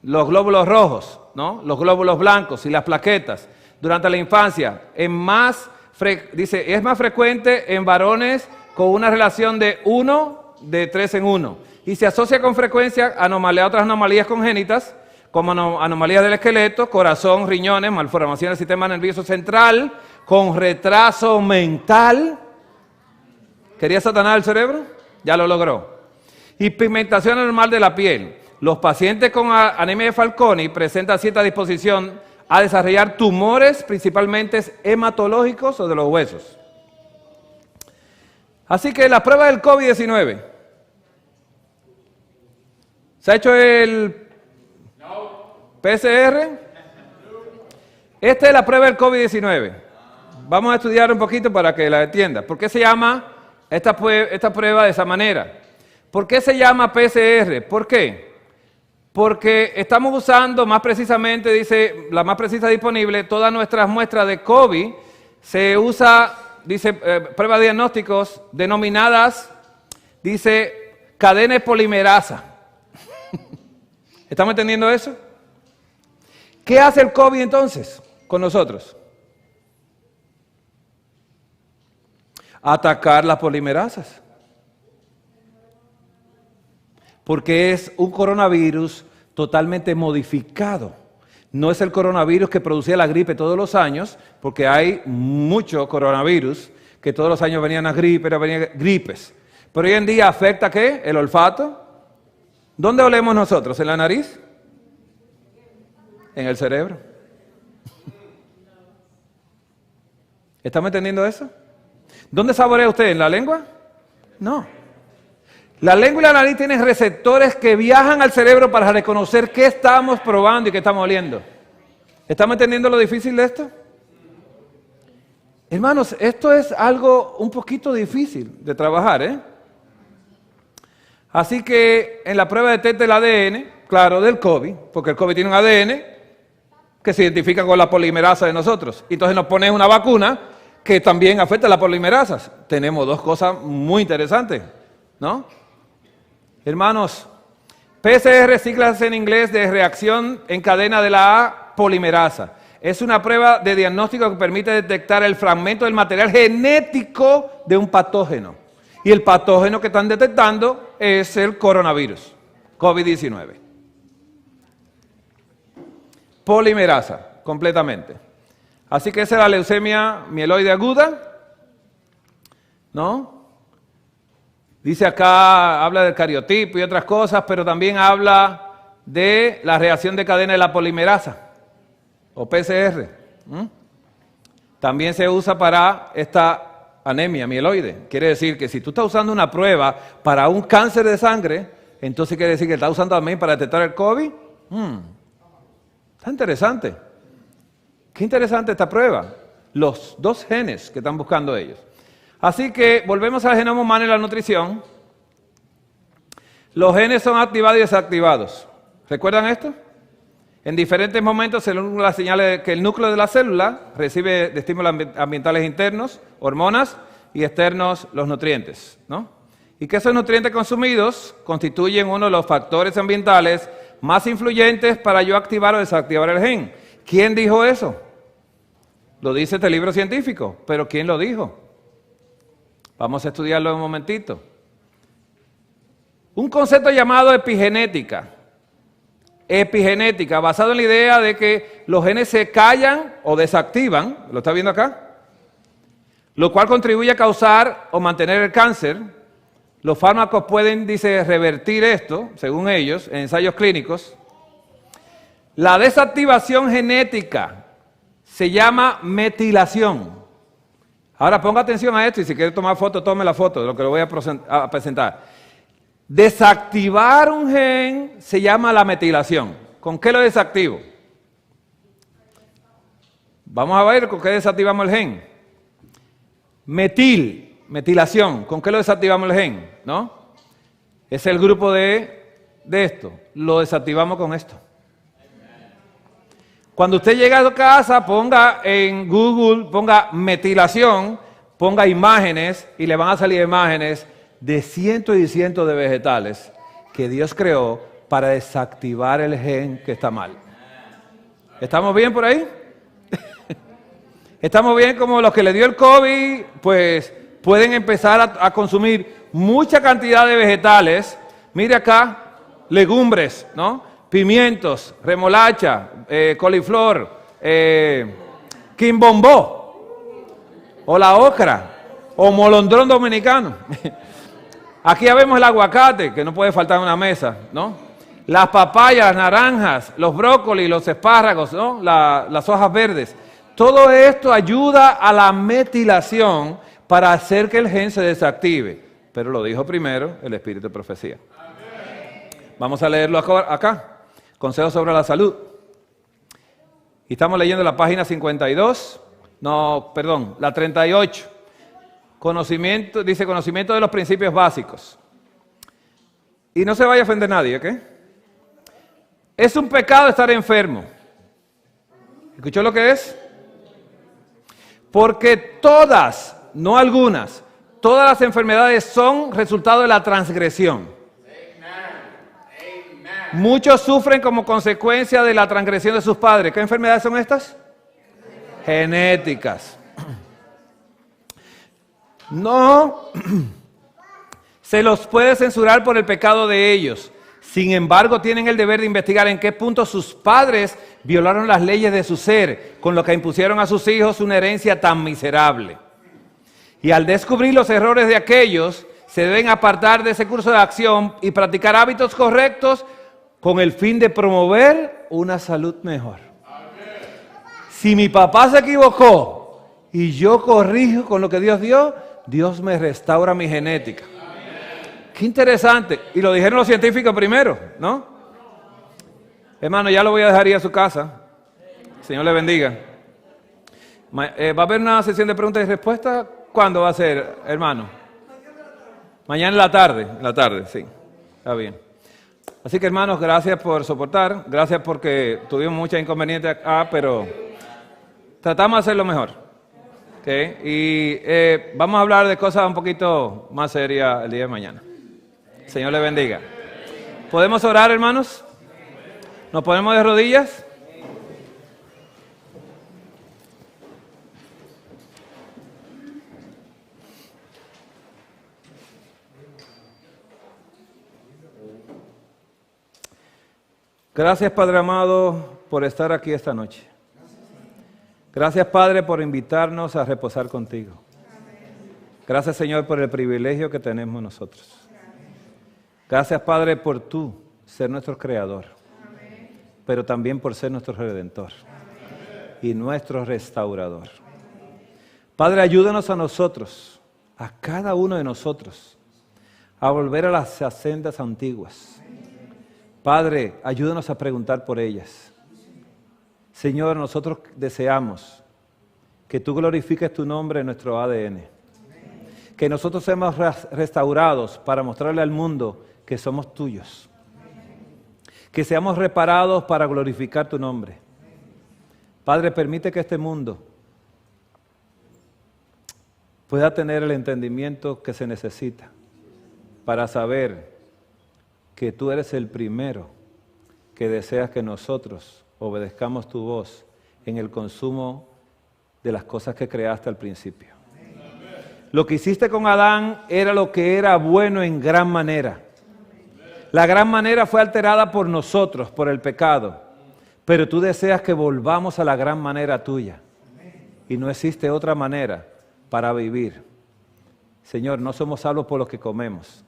S1: Los glóbulos rojos, ¿no? Los glóbulos blancos y las plaquetas. Durante la infancia, es más frecuente en varones con una relación de 1 de 3 en 1 y se asocia con frecuencia a otras anomalías congénitas como anomalías del esqueleto, corazón, riñones, malformación del sistema nervioso central, con retraso mental. ¿Quería Satanás el cerebro? Ya lo logró. Y pigmentación anormal de la piel. Los pacientes con anemia de Fanconi presentan cierta disposición a desarrollar tumores, principalmente hematológicos o de los huesos. Así que la prueba del COVID-19. ¿Se ha hecho el PCR? Esta es la prueba del COVID-19. Vamos a estudiar un poquito para que la entienda. ¿Por qué se llama esta prueba de esa manera? ¿Por qué se llama PCR? ¿Por qué? Porque estamos usando más precisamente, dice la más precisa disponible, todas nuestras muestras de COVID se usa, dice, pruebas de diagnósticos denominadas, dice, cadena polimerasa. ¿Estamos entendiendo eso? ¿Qué hace el COVID entonces con nosotros? Atacar las polimerasas. Porque es un coronavirus totalmente modificado. No es el coronavirus que producía la gripe todos los años, porque hay mucho coronavirus que todos los años venían gripes. Pero hoy en día afecta ¿qué? El olfato. ¿Dónde olemos nosotros? ¿En la nariz? En el cerebro. ¿Estamos entendiendo eso? ¿Dónde saborea usted? ¿En la lengua? No. La lengua y la nariz tienen receptores que viajan al cerebro para reconocer qué estamos probando y qué estamos oliendo. ¿Estamos entendiendo lo difícil de esto? Hermanos, esto es algo un poquito difícil de trabajar, ¿eh? Así que en la prueba de test del ADN, claro, del COVID, porque el COVID tiene un ADN que se identifica con la polimerasa de nosotros. Entonces nos ponen una vacuna que también afecta a las polimerasas. Tenemos dos cosas muy interesantes, ¿no? Hermanos, PCR, siglas en inglés de reacción en cadena de la polimerasa. Es una prueba de diagnóstico que permite detectar el fragmento del material genético de un patógeno. Y el patógeno que están detectando es el coronavirus, COVID-19. Polimerasa, completamente. Así que esa es la leucemia mieloide aguda, ¿no? Dice acá, habla del cariotipo y otras cosas, pero también habla de la reacción de cadena de la polimerasa, o PCR. También se usa para esta anemia mieloide. Quiere decir que si tú estás usando una prueba para un cáncer de sangre, entonces quiere decir que estás usando también para detectar el COVID. Está interesante. Qué interesante esta prueba. Los dos genes que están buscando ellos. Así que volvemos al genoma humano y la nutrición. Los genes son activados y desactivados. ¿Recuerdan esto? En diferentes momentos la señala que el núcleo de la célula recibe de estímulos ambientales internos, hormonas, y externos, los nutrientes, ¿no? Y que esos nutrientes consumidos constituyen uno de los factores ambientales más influyentes para yo activar o desactivar el gen. ¿Quién dijo eso? Lo dice este libro científico, pero ¿quién lo dijo? Vamos a estudiarlo en un momentito. Un concepto llamado epigenética. Epigenética, basado en la idea de que los genes se callan o desactivan, ¿lo está viendo acá? Lo cual contribuye a causar o mantener el cáncer. Los fármacos pueden, dice, revertir esto, según ellos, en ensayos clínicos. La desactivación genética se llama metilación. Ahora ponga atención a esto y si quiere tomar foto, tome la foto de lo que le voy a presentar. Desactivar un gen se llama la metilación. ¿Con qué lo desactivo? Vamos a ver con qué desactivamos el gen. Metilación. ¿Con qué lo desactivamos el gen? ¿No? Es el grupo de esto. Lo desactivamos con esto. Cuando usted llega a casa, ponga en Google, ponga metilación, ponga imágenes y le van a salir imágenes de cientos y cientos de vegetales que Dios creó para desactivar el gen que está mal. ¿Estamos bien por ahí? ¿Estamos bien? Como los que le dio el COVID, pues pueden empezar a consumir mucha cantidad de vegetales. Mire acá, legumbres, ¿no? Pimientos, remolacha, coliflor, quimbombó, o la ocra, o molondrón dominicano. Aquí ya vemos el aguacate, que no puede faltar en una mesa, ¿no? Las papayas, las naranjas, los brócolis, los espárragos, ¿no? Las hojas verdes. Todo esto ayuda a la metilación para hacer que el gen se desactive. Pero lo dijo primero el espíritu de profecía. Vamos a leerlo acá. Consejos sobre la salud. Y estamos leyendo la página 52. No, perdón, la 38. Conocimiento, dice conocimiento de los principios básicos. Y no se vaya a ofender nadie, ¿ok? Es un pecado estar enfermo. ¿Escuchó lo que es? Porque todas, no algunas, todas las enfermedades son resultado de la transgresión. Muchos sufren como consecuencia de la transgresión de sus padres. ¿Qué enfermedades son estas? Genéticas. No se los puede censurar por el pecado de ellos. Sin embargo, tienen el deber de investigar en qué punto sus padres violaron las leyes de su ser, con lo que impusieron a sus hijos una herencia tan miserable. Y al descubrir los errores de aquellos, se deben apartar de ese curso de acción y practicar hábitos correctos con el fin de promover una salud mejor. Si mi papá se equivocó y yo corrijo con lo que Dios dio, Dios me restaura mi genética. Qué interesante. Y lo dijeron los científicos primero, ¿no? Hermano, ya lo voy a dejar ir a su casa. Señor le bendiga. ¿Va a haber una sesión de preguntas y respuestas? ¿Cuándo va a ser, hermano? Mañana en la tarde. En la tarde, sí. Está bien. Así que, hermanos, gracias por soportar. Gracias porque tuvimos muchos inconvenientes acá, pero tratamos de hacerlo mejor. ¿Okay? Y vamos a hablar de cosas un poquito más serias el día de mañana. Señor le bendiga. ¿Podemos orar, hermanos? ¿Nos ponemos de rodillas? Gracias, Padre amado, por estar aquí esta noche. Gracias, Padre, por invitarnos a reposar contigo. Gracias, Señor, por el privilegio que tenemos nosotros. Gracias, Padre, por tú ser nuestro creador, pero también por ser nuestro redentor y nuestro restaurador. Padre, ayúdanos a nosotros, a cada uno de nosotros, a volver a las sendas antiguas. Padre, ayúdanos a preguntar por ellas. Señor, nosotros deseamos que tú glorifiques tu nombre en nuestro ADN. Que nosotros seamos restaurados para mostrarle al mundo que somos tuyos. Que seamos reparados para glorificar tu nombre. Padre, permite que este mundo pueda tener el entendimiento que se necesita para saber que tú eres el primero que deseas que nosotros obedezcamos tu voz en el consumo de las cosas que creaste al principio. Lo que hiciste con Adán era lo que era bueno en gran manera. La gran manera fue alterada por nosotros, por el pecado, pero tú deseas que volvamos a la gran manera tuya. Y no existe otra manera para vivir. Señor, no somos salvos por lo que comemos,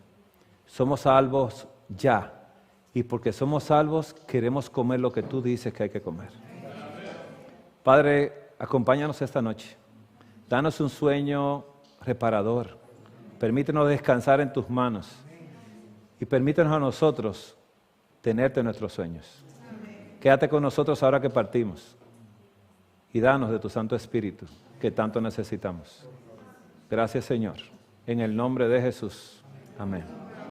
S1: somos salvos ya. Y porque somos salvos, queremos comer lo que tú dices que hay que comer. Padre, acompáñanos esta noche. Danos un sueño reparador. Permítenos descansar en tus manos. Y permítenos a nosotros tenerte en nuestros sueños. Quédate con nosotros ahora que partimos. Y danos de tu Santo Espíritu, que tanto necesitamos. Gracias, Señor. En el nombre de Jesús. Amén.